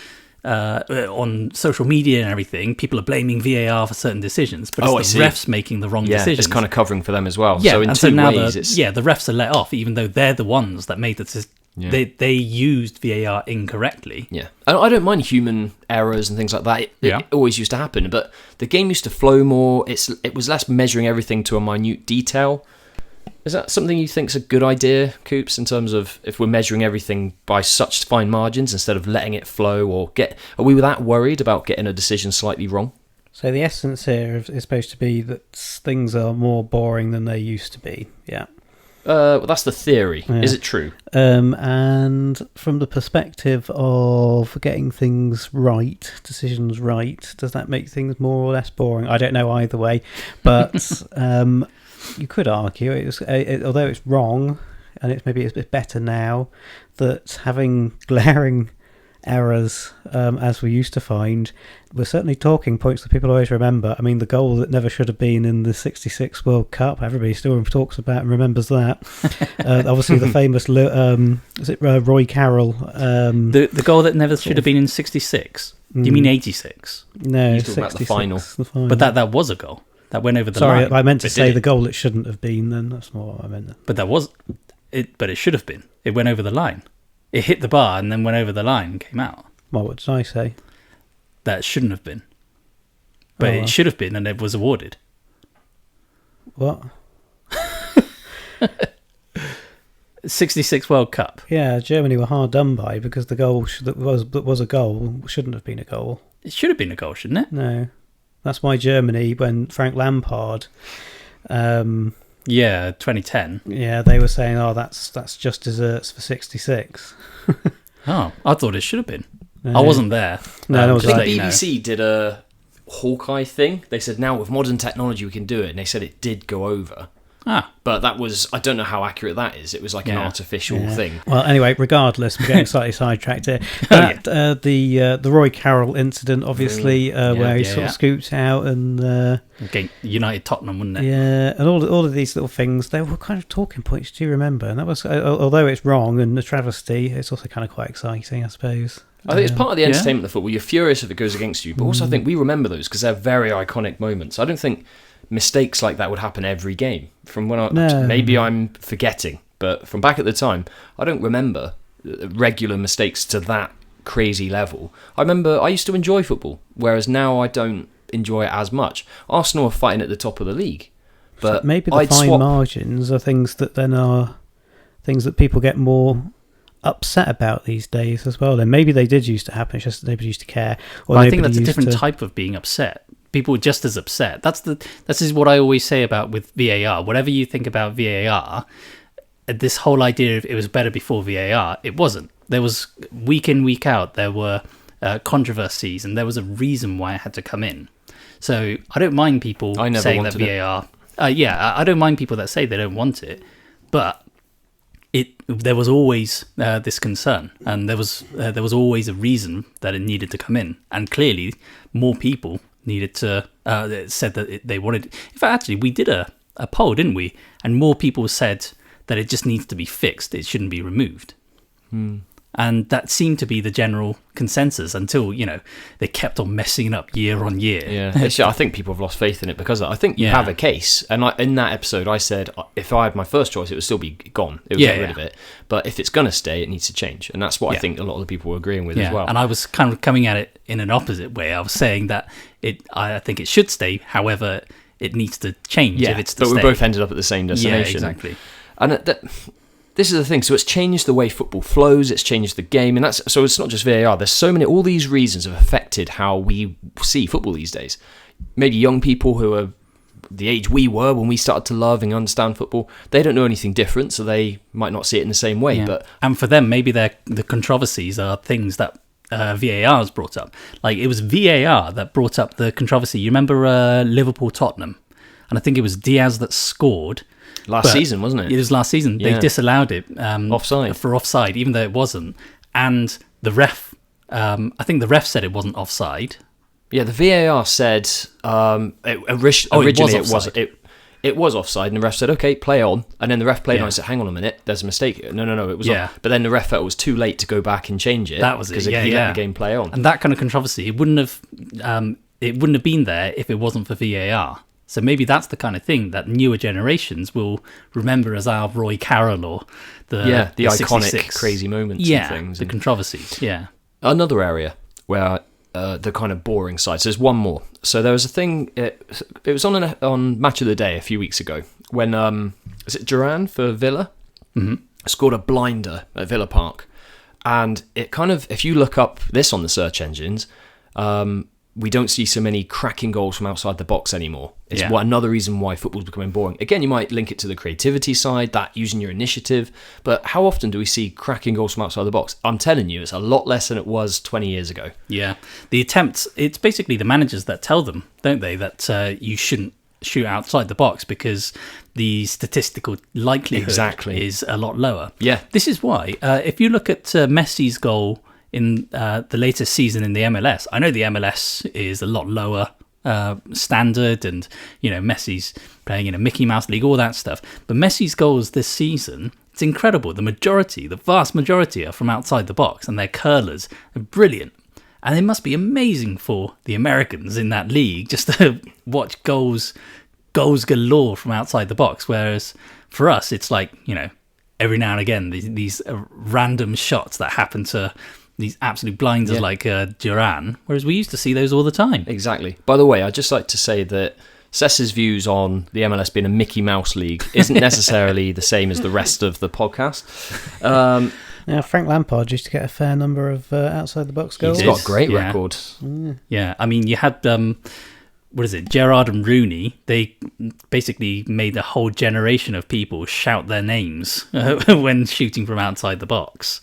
on social media and everything, people are blaming VAR for certain decisions, but it's the refs making the wrong decisions. It's kind of covering for them as well. Yeah, so in two ways, the refs are let off, even though they're the ones that made the decision. Yeah. They used VAR incorrectly. Yeah, I don't mind human errors and things like that. It always used to happen, but the game used to flow more. It was less measuring everything to a minute detail. Is that something you think's a good idea, Coops, in terms of if we're measuring everything by such fine margins instead of letting it flow, or are we that worried about getting a decision slightly wrong? So the essence here is supposed to be that things are more boring than they used to be. Yeah. Well, that's the theory. Yeah. Is it true? And from the perspective of getting things right, decisions right, does that make things more or less boring? I don't know either way, but you could argue, although it's wrong, and it's maybe a bit better now, that having glaring errors, as we used to find, we're certainly talking points that people always remember. I mean, the goal that never should have been in the '66 World Cup, everybody still talks about and remembers that. Obviously, the famous, is it Roy Carroll? The goal that never should have been in '66? Do you mean '86? No, talking about the final. But that was a goal. That went over the line. Sorry, I meant to say the goal it shouldn't have been, then. That's not what I meant. But but it should have been. It went over the line. It hit the bar and then went over the line and came out. Well, what did I say? That it shouldn't have been. But it should have been, and it was awarded. What? 66 World Cup. Yeah, Germany were hard done by, because the goal that was a goal shouldn't have been a goal. It should have been a goal, shouldn't it? No. That's why Germany, when Frank Lampard... 2010. Yeah, they were saying, that's just desserts for 66. I thought it should have been. No. I wasn't there. No, I think BBC did a Hawkeye thing. They said, now with modern technology we can do it, and they said it did go over. But that was, I don't know how accurate that is. It was like an artificial thing. Well, anyway, regardless, we're getting slightly sidetracked here. The Roy Carroll incident, obviously, where he sort of scooped out and... United Tottenham, wasn't it? Yeah, and all of these little things, they were kind of talking points, do you remember? And that was, although it's wrong and a travesty, it's also kind of quite exciting, I suppose. I think it's part of the entertainment of football. You're furious if it goes against you, but also I think we remember those because they're very iconic moments. I don't think mistakes like that would happen every game. From when maybe I'm forgetting, but from back at the time, I don't remember regular mistakes to that crazy level. I remember I used to enjoy football, whereas now I don't enjoy it as much. Arsenal are fighting at the top of the league, but so maybe the fine margins are things that then are things that people get more upset about these days as well. Then maybe they did used to happen. It's just that nobody used to care. Or I think that's a different type of being upset. People were just as upset. This is what I always say about with VAR. Whatever you think about VAR, this whole idea of it was better before VAR, it wasn't. There was week in, week out, there were controversies, and there was a reason why it had to come in. So I don't mind people saying that VAR... I don't mind people that say they don't want it, but there was always this concern, and there was always a reason that it needed to come in, and clearly more people needed to said that they wanted. In fact, actually, we did a poll, didn't we? And more people said that it just needs to be fixed. It shouldn't be removed. And that seemed to be the general consensus until, they kept on messing it up year on year. Yeah, I think people have lost faith in it because of that. I think you have a case. And in that episode, I said if I had my first choice, it would still be gone. It would get rid of it. But if it's going to stay, it needs to change. And that's what I think a lot of the people were agreeing with as well. And I was kind of coming at it in an opposite way. I was saying that I think it should stay. However, it needs to change if it's to stay. But we both ended up at the same destination. Yeah, exactly. And this is the thing. So it's changed the way football flows. It's changed the game, and so it's not just VAR. There's so many. All these reasons have affected how we see football these days. Maybe young people who are the age we were when we started to love and understand football, they don't know anything different, so they might not see it in the same way. Yeah. But and for them, maybe the controversies are things that VAR has brought up. Like it was VAR that brought up the controversy. You remember Liverpool Tottenham, and I think it was Diaz that scored. Last season, wasn't it? It was last season. Yeah. They disallowed it for offside, even though it wasn't. And the ref, I think the ref said it wasn't offside. Yeah, the VAR said originally it was offside, and the ref said, "Okay, play on." And then the ref played on and said, "Hang on a minute, there's a mistake." No, it was on. But then the ref felt it was too late to go back and change it. That was it. Because he let the game play on. And that kind of controversy, it wouldn't have been there if it wasn't for VAR. So maybe that's the kind of thing that newer generations will remember as our Roy Carroll or the iconic 66. crazy moments and things. The controversies, Another area where the kind of boring side. So there's one more. So there was a thing, it was on Match of the Day a few weeks ago when, is it Duran for Villa? Mm-hmm. Scored a blinder at Villa Park. And it kind of, if you look up this on the search engines, we don't see so many cracking goals from outside the box anymore. It's another reason why football's becoming boring. Again, you might link it to the creativity side, that using your initiative, but how often do we see cracking goals from outside the box? I'm telling you, it's a lot less than it was 20 years ago. Yeah. The attempts, it's basically the managers that tell them, don't they, that you shouldn't shoot outside the box because the statistical likelihood is a lot lower. Yeah. This is why, if you look at Messi's goal in the latest season in the MLS. I know the MLS is a lot lower standard and, Messi's playing in a Mickey Mouse league, all that stuff. But Messi's goals this season, it's incredible. The vast majority are from outside the box and their curlers are brilliant. And it must be amazing for the Americans in that league just to watch goals galore from outside the box. Whereas for us, it's like, every now and again, these random shots that happen to these absolute blinders like Duran, whereas we used to see those all the time. Exactly. By the way, I'd just like to say that Cess's views on the MLS being a Mickey Mouse league isn't necessarily the same as the rest of the podcast. Frank Lampard used to get a fair number of outside-the-box goals. He's got a great record. Yeah, I mean, you had... Gerrard and Rooney, they basically made a whole generation of people shout their names when shooting from outside the box.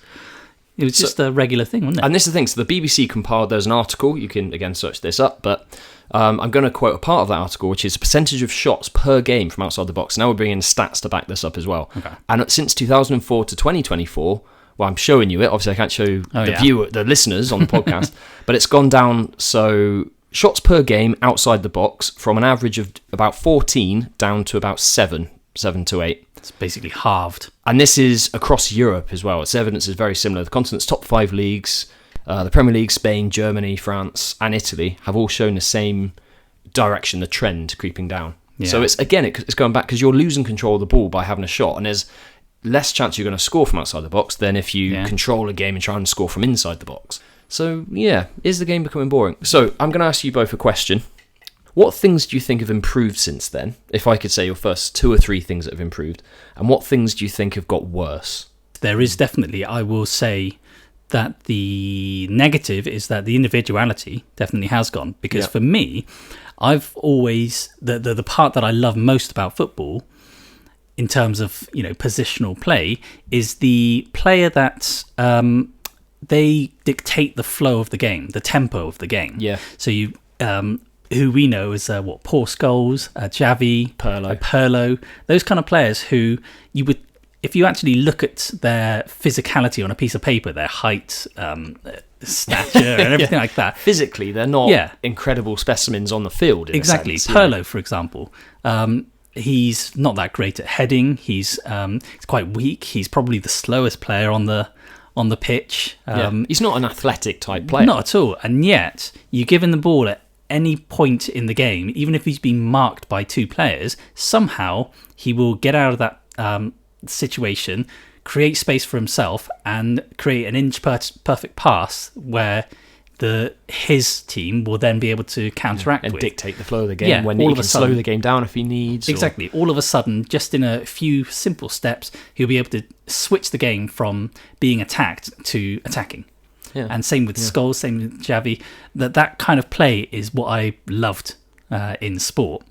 It was just a regular thing, wasn't it? And this is the thing. So the BBC compiled, there's an article, you can again search this up, but I'm going to quote a part of that article, which is percentage of shots per game from outside the box. Now we're bringing stats to back this up as well. Okay. And since 2004 to 2024, well, I'm showing you it. Obviously, I can't show the listeners on the podcast, but it's gone down. So shots per game outside the box from an average of about 14 down to about 7 to 8. It's basically halved. And this is across Europe as well. Its evidence is very similar. The continent's top 5 leagues, the Premier League, Spain, Germany, France, and Italy have all shown the same direction, the trend creeping down. Yeah. So it's going back because you're losing control of the ball by having a shot, and there's less chance you're going to score from outside the box than if you control a game and try and score from inside the box. So, is the game becoming boring? So, I'm going to ask you both a question. What things do you think have improved since then? If I could say your first 2 or 3 things that have improved. And what things do you think have got worse? There is definitely, I will say that the negative is that the individuality definitely has gone. Because for me, I've always, the part that I love most about football in terms of, positional play is the player that they dictate the flow of the game, the tempo of the game. Yeah. So you... who we know as Paul Scholes, Xavi, Pirlo, those kind of players who you would if you actually look at their physicality on a piece of paper, their height, stature, and everything like that, physically they're not incredible specimens on the field. Exactly. Pirlo, for example, he's not that great at heading. He's quite weak. He's probably the slowest player on the pitch. He's not an athletic type player. Not at all. And yet, you give him the ball at any point in the game, even if he's been marked by 2 players, somehow he will get out of that situation, create space for himself, and create an inch perfect pass where his team will then be able to counteract and with. Dictate the flow of the game when he can slow the game down if he needs. Exactly. All of a sudden, just in a few simple steps, he'll be able to switch the game from being attacked to attacking. Yeah. And same with Scholes, same with Xavi. That kind of play is what I loved in sport.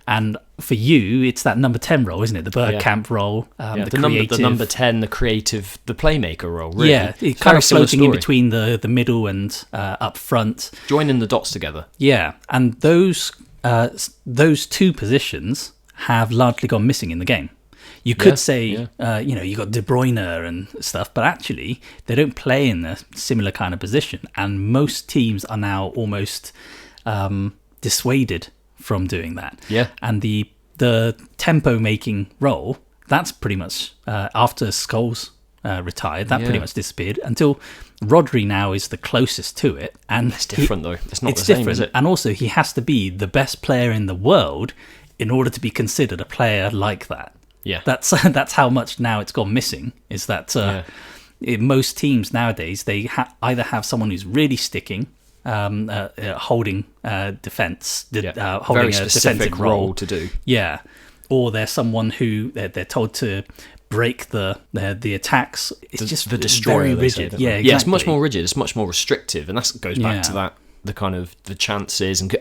And for you, it's that number 10 role, isn't it? The Bergkamp role, the number 10, the creative, the playmaker role. Really. Yeah, it's kind of floating in between the middle and up front, joining the dots together. Yeah, and those 2 positions have largely gone missing in the game. You could say, you got De Bruyne and stuff, but actually they don't play in a similar kind of position, and most teams are now almost dissuaded from doing that. Yeah. And the tempo making role, that's pretty much after Scholes retired, that pretty much disappeared until Rodri now is the closest to it. And it's different though. It's not the same, is it? And also he has to be the best player in the world in order to be considered a player like that. Yeah. That's how much now it's gone missing, is that in most teams nowadays, they either have someone who's really sticking, holding defense, holding very a specific defensive role to do. Yeah, or they're someone who they're told to break the attacks. It's just the destroyer, very rigid. Say, yeah, exactly. Yeah, it's much more rigid. It's much more restrictive, and that goes back to that. The kind of the chances, and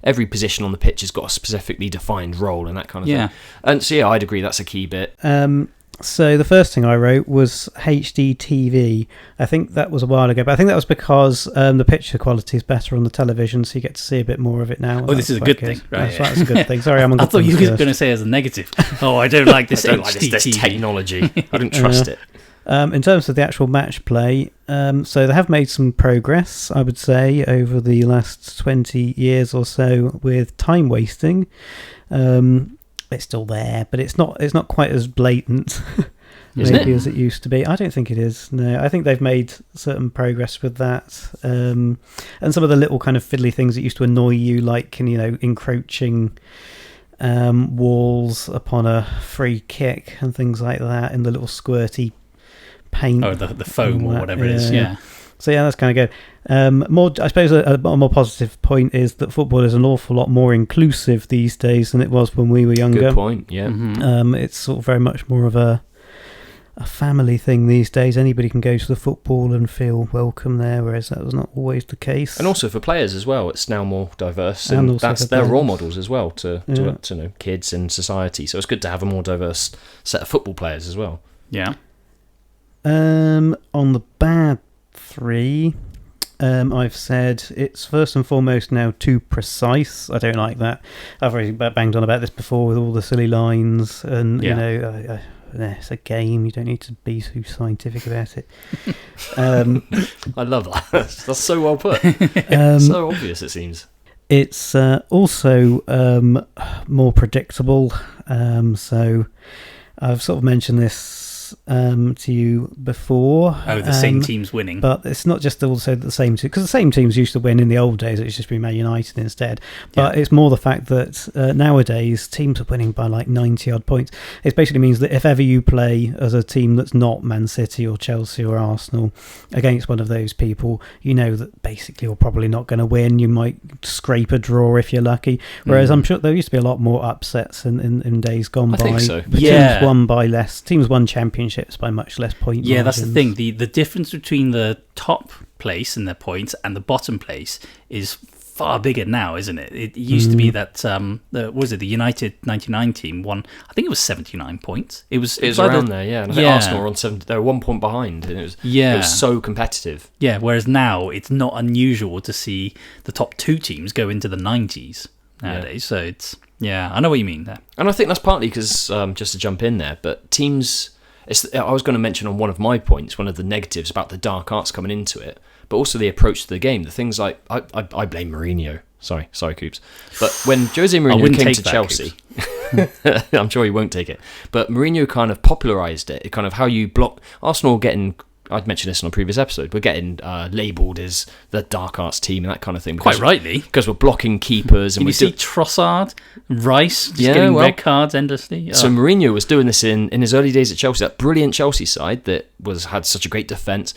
every position on the pitch has got a specifically defined role and that kind of thing. And so I'd agree that's a key bit. So the first thing I wrote was HD TV. I think that was a while ago, but I think that was because the picture quality is better on the television, so you get to see a bit more of it now. Oh, this is a good thing, right? That's a good thing. Sorry, I'm on. I thought you were going to say as a negative. Oh, I don't like this. I don't like this technology. I don't trust it. In terms of the actual match play, so they have made some progress, I would say, over the last 20 years or so with time wasting. It's still there, but it's not quite as blatant maybe as it used to be. I don't think it is. No, I think they've made certain progress with that, and some of the little kind of fiddly things that used to annoy you, like encroaching walls upon a free kick and things like that, and the little squirty paint. Oh, the foam or whatever it is. Yeah. So that's kind of good. I suppose a more positive point is that football is an awful lot more inclusive these days than it was when we were younger. Good point. Yeah. Mm-hmm. It's sort of very much more of a family thing these days. Anybody can go to the football and feel welcome there, whereas that was not always the case. And also for players as well, it's now more diverse, and that's their role models as well to kids and society. So it's good to have a more diverse set of football players as well. Yeah. On the bad 3, I've said it's first and foremost now too precise. I don't like that. I've already banged on about this before with all the silly lines, and it's a game. You don't need to be too scientific about it. I love that. That's so well put. So obvious it seems. It's also more predictable. So I've sort of mentioned this to you before. Oh, the same team's winning. But it's not just also the same team, because the same teams used to win in the old days. It's just been Man United instead. But it's more the fact that nowadays teams are winning by like 90 odd points. It basically means that if ever you play as a team that's not Man City or Chelsea or Arsenal against one of those people, you know that basically you're probably not going to win. You might scrape a draw if you're lucky. Whereas I'm sure there used to be a lot more upsets in days gone by. I think so. Teams won by less. Teams won championships by much less point margins. That's the thing. The difference between the top place in their points and the bottom place is far bigger now, isn't it? It used to be that the United 99 team won, I think it was 79 points. It was around there, yeah. And I think Arsenal were on 70. They were 1 point behind, and it was so competitive. Yeah, whereas now it's not unusual to see the top 2 teams go into the 90s nowadays. So it's I know what you mean there. And I think that's partly because just to jump in there, but teams. I was going to mention on one of my points, one of the negatives about the dark arts coming into it, but also the approach to the game. The things like I blame Mourinho. Sorry, Coops. But when Jose Mourinho came to Chelsea, I'm sure he won't take it. But Mourinho kind of popularised it. Kind of how you block Arsenal getting. I'd mentioned this on a previous episode. We're getting labelled as the dark arts team and that kind of thing. Quite rightly, because we're blocking keepers. And you see Trossard, Rice, just getting red cards endlessly. So Mourinho was doing this in his early days at Chelsea. That brilliant Chelsea side that had such a great defence.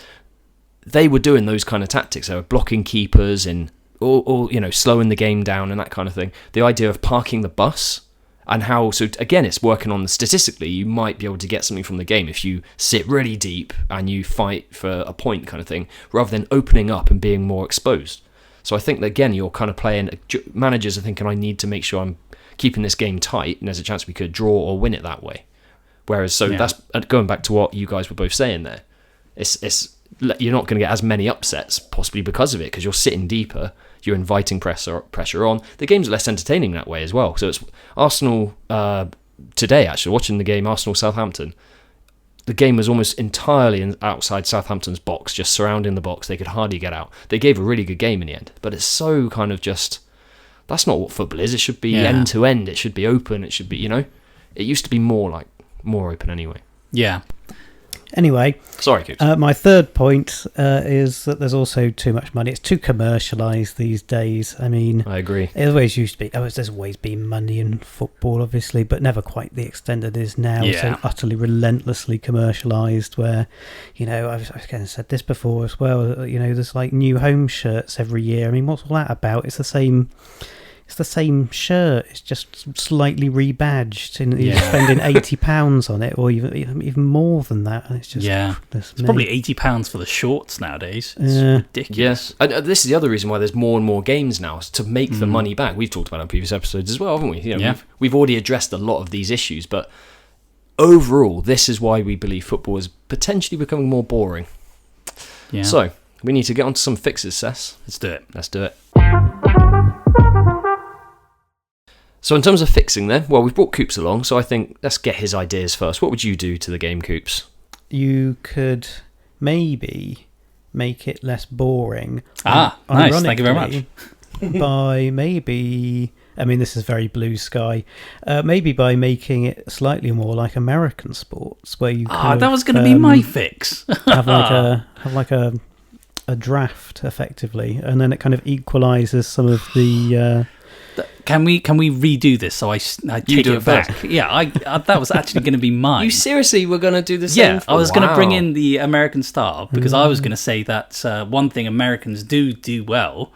They were doing those kind of tactics. They were blocking keepers and or slowing the game down and that kind of thing. The idea of parking the bus and how, so again, it's working on the statistically, you might be able to get something from the game if you sit really deep and you fight for a point kind of thing, rather than opening up and being more exposed. So I think that, again, you're kind of playing, managers are thinking, I need to make sure I'm keeping this game tight, and there's a chance we could draw or win it that way. Whereas, that's going back to what you guys were both saying there. It's you're not going to get as many upsets, possibly because of it, because you're sitting deeper, you're inviting pressure on. The game's less entertaining that way as well. So it's Arsenal today, actually, watching the game, Arsenal-Southampton, the game was almost entirely outside Southampton's box, just surrounding the box. They could hardly get out. They gave a really good game in the end, but it's so kind of just, that's not what football is. It should be end-to-end. It should be open. It should be, it used to be more open anyway. Yeah. Anyway, sorry, Coops. My third point is that there's also too much money. It's too commercialised these days. I mean, I agree. It always used to be. There's always been money in football, obviously, but never quite the extent it is now. Yeah. So utterly relentlessly commercialised. Where, I've kind of said this before as well. There's like new home shirts every year. I mean, what's all that about? It's the same. It's the same shirt. It's just slightly rebadged, and you're spending £80 on it, or even more than that. And it's just it's probably £80 for the shorts nowadays. It's ridiculous. Yes, and this is the other reason why there's more and more games now, is to make the money back. We've talked about it on previous episodes as well, haven't we? We've already addressed a lot of these issues, but overall, this is why we believe football is potentially becoming more boring. Yeah. So we need to get onto some fixes, Sess. Let's do it. So in terms of fixing then, well, we've brought Coops along, so I think let's get his ideas first. What would you do to the game, Coops? You could maybe make it less boring. Nice, thank you very much. By maybe, this is very blue sky, maybe by making it slightly more like American sports, where you that was going to be my fix. have like a draft, effectively, and then it kind of equalises some of the... Can we redo this so I take it back? Yeah, I that was actually going to be mine. You seriously were going to do the same? Yeah, I was going to bring in the American style, because I was going to say that one thing Americans do well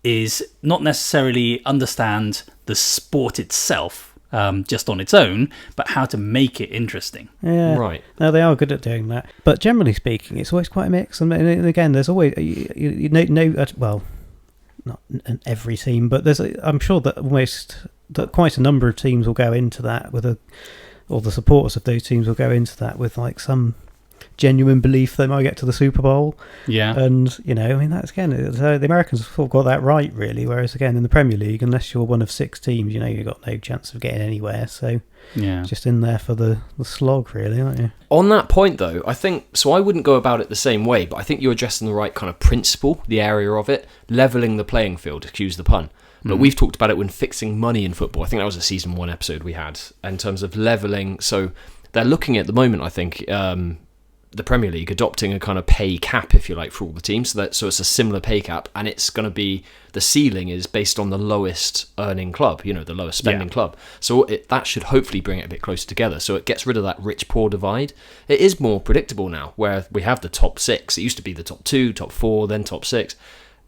is not necessarily understand the sport itself just on its own, but how to make it interesting. Yeah, right. No, they are good at doing that. But generally speaking, it's always quite a mix. And again, there's always not in every team, but I'm sure that quite a number of teams will go into that or the supporters of those teams will go into that with like some genuine belief they might get to the Super Bowl. Yeah. And, that's again, so the Americans have got that right, really. Whereas, again, in the Premier League, unless you're one of 6 teams, you've got no chance of getting anywhere. So, just in there for the slog, really, aren't you? On that point, though, I think, so I wouldn't go about it the same way, but I think you're addressing the right kind of principle, the area of it, levelling the playing field, excuse the pun. But we've talked about it when fixing money in football. I think that was a season 1 episode we had, in terms of levelling. So they're looking at the moment, I think, the Premier League adopting a kind of pay cap, if you like, for all the teams. So it's a similar pay cap, and it's going to be, the ceiling is based on the lowest earning club, the lowest spending club. So that should hopefully bring it a bit closer together. So it gets rid of that rich-poor divide. It is more predictable now, where we have the top 6. It used to be the top 2, top 4, then top 6.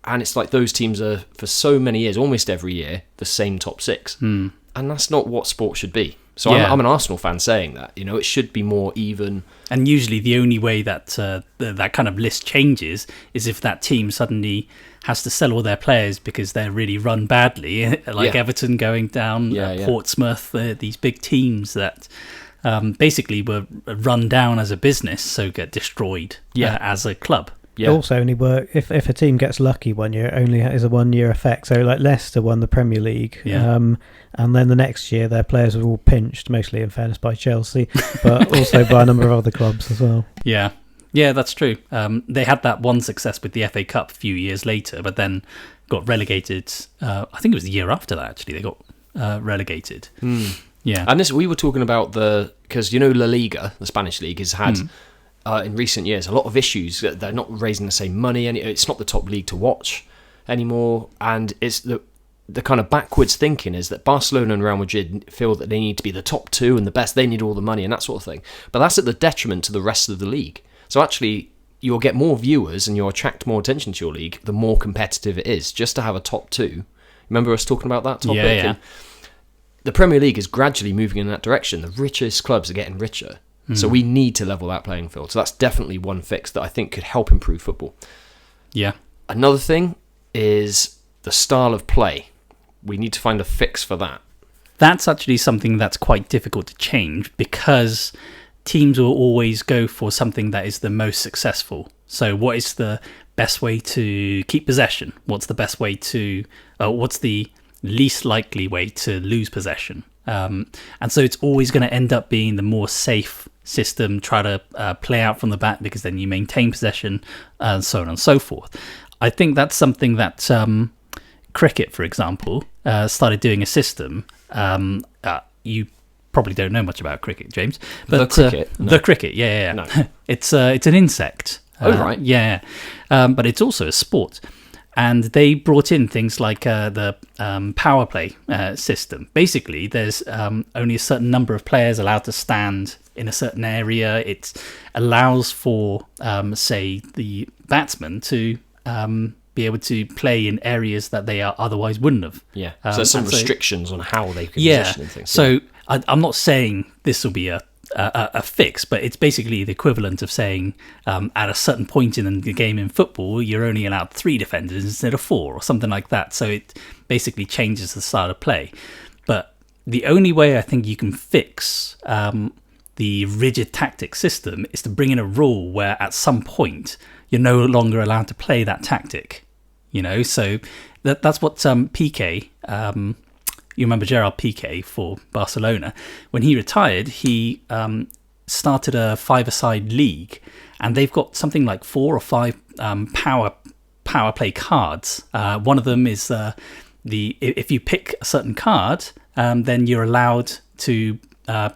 And it's like those teams are, for so many years, almost every year, the same top 6. And that's not what sport should be. So I'm an Arsenal fan saying that, it should be more even. And usually the only way that that kind of list changes is if that team suddenly has to sell all their players because they're really run badly, like Everton going down, Portsmouth, these big teams that basically were run down as a business, so get destroyed as a club. also only work if a team gets lucky one year. It only is a 1 year effect. So like Leicester won the Premier League, and then the next year their players were all pinched, mostly in fairness by Chelsea, but also by a number of other clubs as well. Yeah, that's true. They had that one success with the FA Cup a few years later, but then got relegated. I think it was the year after that. Actually, they got relegated. Yeah, and we were talking about because La Liga, the Spanish league, has had. In recent years, a lot of issues. They're not raising the same money, and it's not the top league to watch anymore. And it's the kind of backwards thinking is that Barcelona and Real Madrid feel that they need to be the top two and the best. They need all the money and that sort of thing. But that's at the detriment to the rest of the league. So actually, you'll get more viewers and you'll attract more attention to your league the more competitive it is. Just to have a top two. Remember us talking about that topic? Yeah. The Premier League is gradually moving in that direction. The richest clubs are getting richer. So we need to level that playing field. So that's definitely one fix that I think could help improve football. Yeah. Another thing is the style of play. We need to find a fix for that. That's actually something that's quite difficult to change because teams will always go for something that is the most successful. So what is the best way to keep possession? What's the best way to... what's the least likely way to lose possession? And so it's always going to end up being the more safe system, try to play out from the back because then you maintain possession and so on and so forth. I think that's something that cricket, for example, started doing a system. You probably don't know much about cricket, James. But the cricket? The cricket, yeah. No. It's an insect. Right. Yeah. But it's also a sport. And they brought in things like the power play system. Basically, there's only a certain number of players allowed to stand in a certain area. It allows for, say, the batsman to be able to play in areas that they otherwise wouldn't have. Yeah, so there's some restrictions on how they can position and things. So I'm not saying this will be a fix, but it's basically the equivalent of saying at a certain point in the game in football, you're only allowed 3 defenders instead of 4 or something like that. So it basically changes the style of play. But the only way I think you can fix the rigid tactic system is to bring in a rule where at some point you're no longer allowed to play that tactic. So that's what Piqué... you remember Gerard Piqué for Barcelona. When he retired, he started a 5-a-side league, and they've got something like 4 or 5 power play cards. One of them is if you pick a certain card, then you're allowed to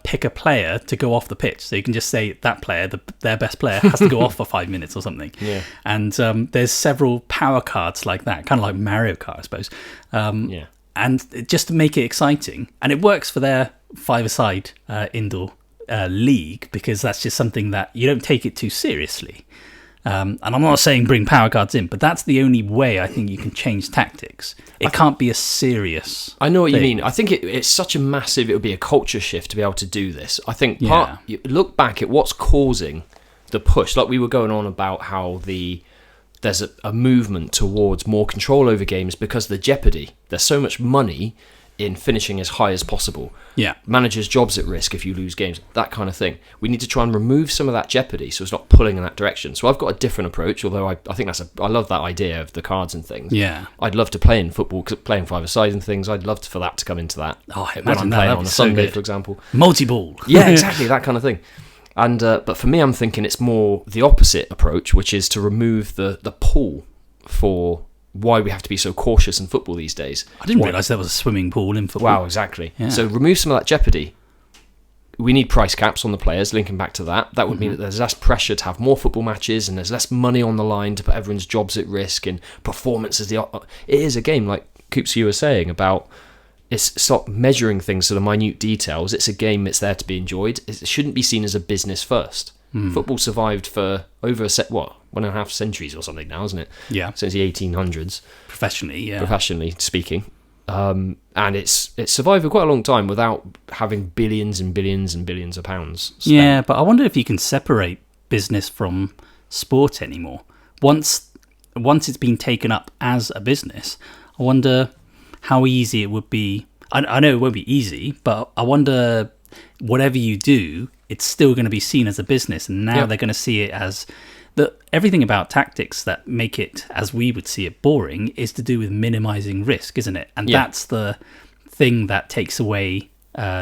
pick a player to go off the pitch. So you can just say that player, their best player, has to go off for 5 minutes or something. Yeah. And there's several power cards like that, kind of like Mario Kart, I suppose. And just to make it exciting. And it works for their 5-a-side indoor league because that's just something that you don't take it too seriously. And I'm not saying bring power cards in, but that's the only way I think you can change tactics. It can't be a serious I know what thing. you mean. I think it's such a massive... It would be a culture shift to be able to do this. I think you look back at what's causing the push. Like we were going on about how there's a movement towards more control over games because of the jeopardy. There's so much money in finishing as high as possible. Yeah. Managers' jobs at risk if you lose games, that kind of thing. We need to try and remove some of that jeopardy so it's not pulling in that direction. So I've got a different approach, although I think I love that idea of the cards and things. Yeah. I'd love to play in football, playing 5-a-side and things. I'd love for that to come into that. Oh, when I'm playing on a Sunday, for example. Multi-ball. Yeah, exactly, that kind of thing. And but for me, I'm thinking it's more the opposite approach, which is to remove the pull for why we have to be so cautious in football these days. I didn't realise there was a swimming pool in football. Wow, exactly. Yeah. So remove some of that jeopardy. We need price caps on the players, linking back to that. That would mean that there's less pressure to have more football matches and there's less money on the line to put everyone's jobs at risk and performance is it is a game, like Coops, you were saying, about stop measuring things to the minute details. It's a game, it's there to be enjoyed. It shouldn't be seen as a business first. Football survived for over 1.5 centuries or something now, isn't it? Yeah. Since the 1800s. Professionally speaking. And it's survived for quite a long time without having billions and billions and billions of pounds spent. Yeah, but I wonder if you can separate business from sport anymore. Once it's been taken up as a business, I wonder how easy it would be. I know it won't be easy, but I wonder whatever you do, it's still going to be seen as a business, and now they're going to see it as everything about tactics that make it, as we would see it, boring is to do with minimizing risk, isn't it? And that's the thing that takes away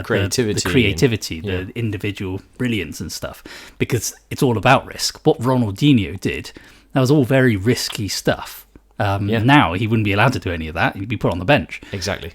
creativity, the individual brilliance and stuff, because it's all about risk. What Ronaldinho did, that was all very risky stuff. Now he wouldn't be allowed to do any of that. He'd be put on the bench. Exactly.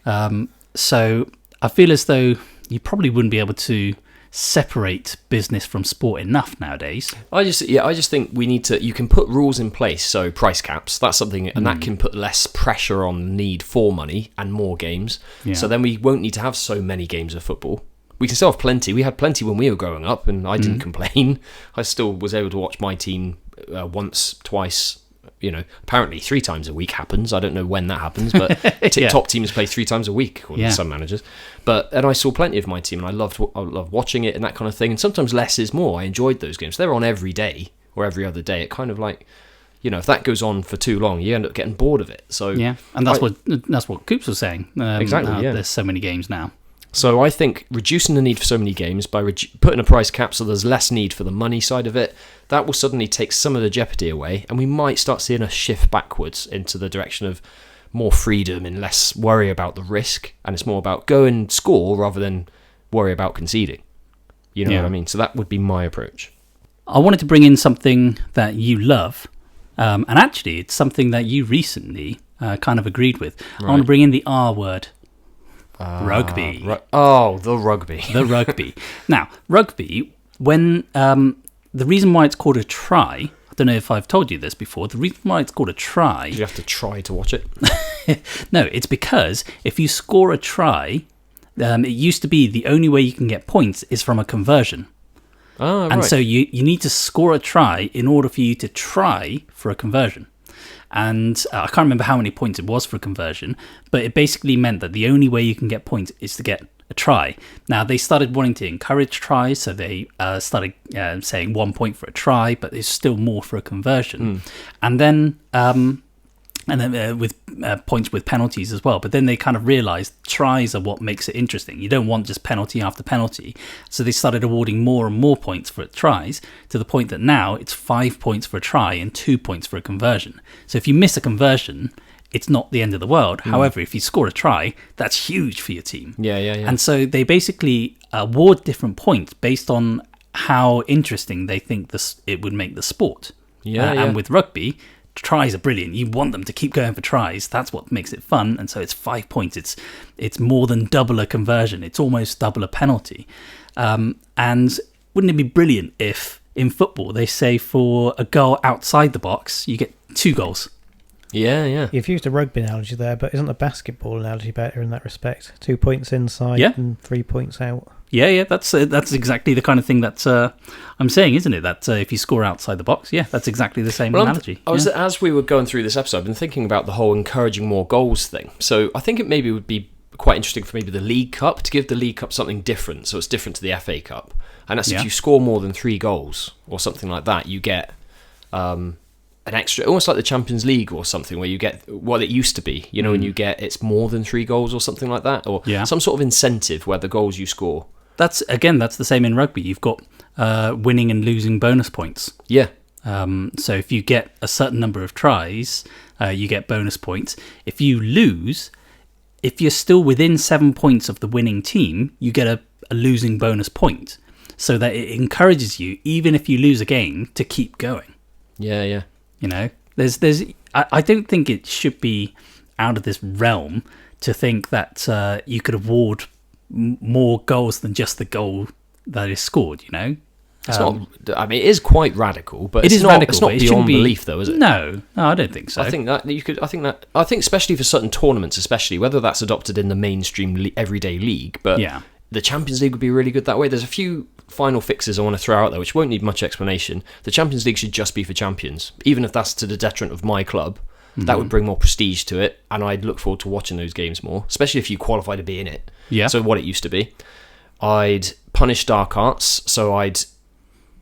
So I feel as though you probably wouldn't be able to separate business from sport enough nowadays. I just think we need to. You can put rules in place, so price caps. That's something, and that can put less pressure on the need for money and more games. Yeah. So then we won't need to have so many games of football. We can still have plenty. We had plenty when we were growing up, and I didn't complain. I still was able to watch my team once, twice. Apparently 3 times a week happens. I don't know when that happens, but top teams play 3 times a week, according to some managers. And I saw plenty of my team, and I loved watching it and that kind of thing. And sometimes less is more. I enjoyed those games. They're on every day or every other day. It kind of like, if that goes on for too long, you end up getting bored of it. So and that's what Coops was saying. Exactly. There's so many games now. So I think reducing the need for so many games by putting a price cap so there's less need for the money side of it, that will suddenly take some of the jeopardy away, and we might start seeing a shift backwards into the direction of more freedom and less worry about the risk, and it's more about go and score rather than worry about conceding. You know what I mean? So that would be my approach. I wanted to bring in something that you love, and actually it's something that you recently kind of agreed with. Right. I want to bring in the R word. Rugby. The rugby. The rugby. Now, rugby, when the reason why it's called a try, I don't know if I've told you this before, the reason why it's called a try... You have to try to watch it? No, it's because if you score a try, it used to be the only way you can get points is from a conversion. Oh, right. And so you need to score a try in order for you to try for a conversion. And I can't remember how many points it was for a conversion, but it basically meant that the only way you can get points is to get a try. Now, they started wanting to encourage tries, so they started saying 1 point for a try, but there's still more for a conversion. And then with points with penalties as well. But then they kind of realised tries are what makes it interesting. You don't want just penalty after penalty. So they started awarding more and more points for tries, to the point that now it's 5 points for a try and 2 points for a conversion. So if you miss a conversion, it's not the end of the world. However, if you score a try, that's huge for your team. Yeah. And so they basically award different points based on how interesting they think it would make the sport. And with rugby, tries are brilliant. You want them to keep going for tries. That's what makes it fun. And so it's 5 points. It's more than double a conversion. It's almost double a penalty. And wouldn't it be brilliant if in football they say for a goal outside the box you get 2 goals? Yeah. You've used a rugby analogy there, but isn't the basketball analogy better in that respect? 2 points inside and 3 points out. Yeah, that's exactly the kind of thing that I'm saying, isn't it? That if you score outside the box, that's exactly the same analogy. As we were going through this episode, I've been thinking about the whole encouraging more goals thing. So I think it maybe would be quite interesting for maybe the League Cup, to give the League Cup something different, so it's different to the FA Cup. And that's if you score more than 3 goals or something like that, you get an extra, almost like the Champions League or something, where you get what it used to be, when you get it's more than 3 goals or something like that, or some sort of incentive where the goals you score. That's the same in rugby. You've got winning and losing bonus points. Yeah. So if you get a certain number of tries, you get bonus points. If you lose, if you're still within 7 points of the winning team, you get a losing bonus point, so that it encourages you, even if you lose a game, to keep going. Yeah. There's. I don't think it should be out of this realm to think that you could award more goals than just the goal that is scored. It's not. I mean, it is quite radical, but it's not. It's not beyond belief, though, is it? No, I don't think so. I think that you could. I think especially for certain tournaments, especially whether that's adopted in the mainstream everyday league, but the Champions League would be really good that way. There's a few final fixes I want to throw out there, which won't need much explanation. The Champions League should just be for champions, even if that's to the detriment of my club. That would bring more prestige to it, and I'd look forward to watching those games more, especially if you qualify to be in it. Yeah. So what it used to be. I'd punish dark arts, so I'd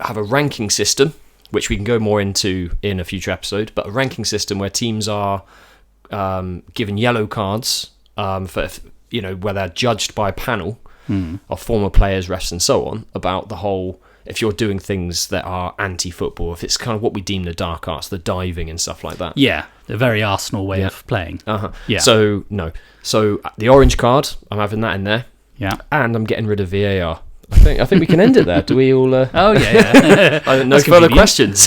have a ranking system, which we can go more into in a future episode, but a ranking system where teams are given yellow cards for where they're judged by a panel, of former players, refs, and so on about the whole. If you're doing things that are anti-football, if it's kind of what we deem the dark arts, the diving and stuff like that. Yeah, a very Arsenal way of playing. Yeah. So, no. So, the orange card, I'm having that in there. Yeah. And I'm getting rid of VAR. I think we can end it there. Do we all... Oh, yeah. No further questions.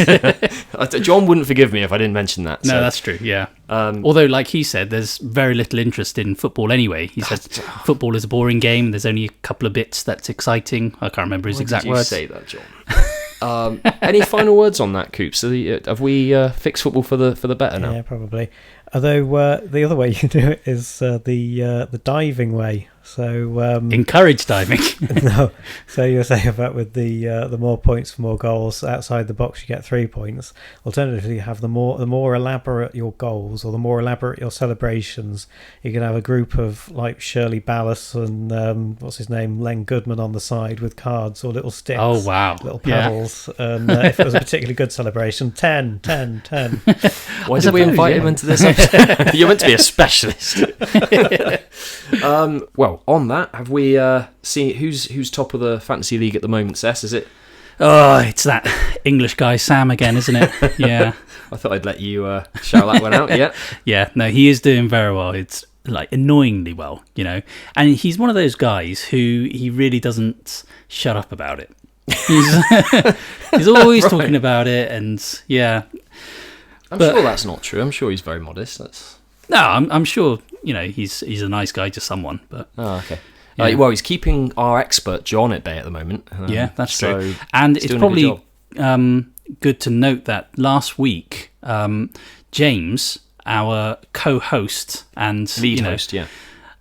John wouldn't forgive me if I didn't mention that. No, that's true, yeah. Although, like he said, there's very little interest in football anyway. He said football is a boring game. There's only a couple of bits that's exciting. I can't remember his exact words. Say that, John? Any final words on that, Coops? Have we fixed football for the better now? Yeah, probably. Although the other way you can do it is the diving way. So encourage diving. No, so you were saying about with the more points for more goals outside the box, you get 3 points. Alternatively, you have the more elaborate your goals or the more elaborate your celebrations. You can have a group of like Shirley Ballas and what's his name, Len Goodman on the side with cards or little sticks. Oh wow, little paddles. Yeah. And if it was a particularly good celebration, 10. Why did we invite him into this episode? You're meant to be a specialist. Well, on that, have we seen who's top of the fantasy league at the moment, Sess? Is it? Oh, it's that English guy Sam again, isn't it? Yeah. I thought I'd let you shout that one out. Yeah. Yeah. No, he is doing very well. It's like annoyingly well, you know. And he's one of those guys who he really doesn't shut up about it. He's always talking about it, and yeah. I'm sure that's not true. I'm sure he's very modest. No, I'm sure, you know, he's a nice guy to someone, but... Oh, okay. Yeah. Well, he's keeping our expert John at bay at the moment. Yeah, that's true. And it's probably good to note that last week, James, our co-host and... Lead host,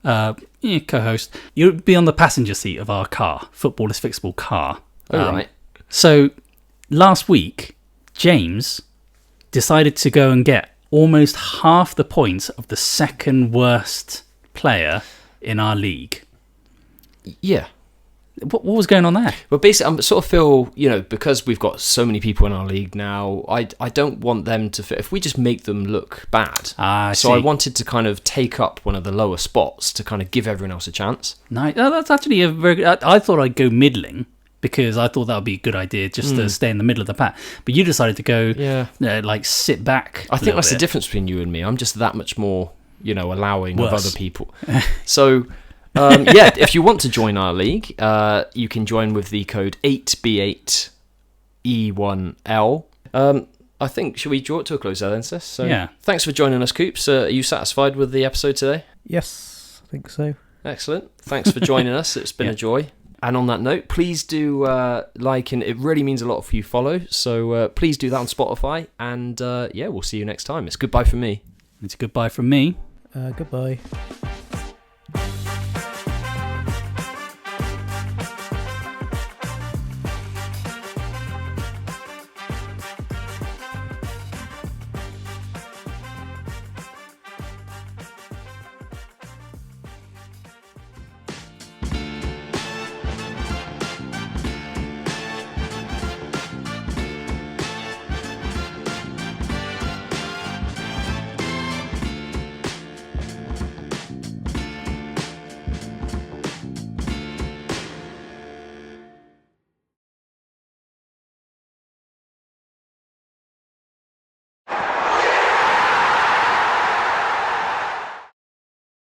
co-host, you'll be on the passenger seat of our car, Football is Fixable car. Right. So, last week, James decided to go and get almost half the points of the second worst player in our league. Yeah. What was going on there? Well, basically, I sort of feel, you know, because we've got so many people in our league now, I don't want them to... If we just make them look bad. I wanted to kind of take up one of the lower spots to kind of give everyone else a chance. Nice. Oh, that's actually a very good... I thought I'd go middling, because I thought that would be a good idea just to stay in the middle of the pack. But you decided to go, like, sit back. I think that's the difference between you and me. I'm just that much more, you know, allowing of other people. So, if you want to join our league, you can join with the code 8B8E1L. I think, should we draw it to a close there then, Sis? So, yeah. Thanks for joining us, Coops. Are you satisfied with the episode today? Yes, I think so. Excellent. Thanks for joining us. It's been a joy. And on that note, please do like, and it really means a lot if you follow. So please do that on Spotify. And we'll see you next time. It's goodbye from me. It's goodbye from me. Goodbye.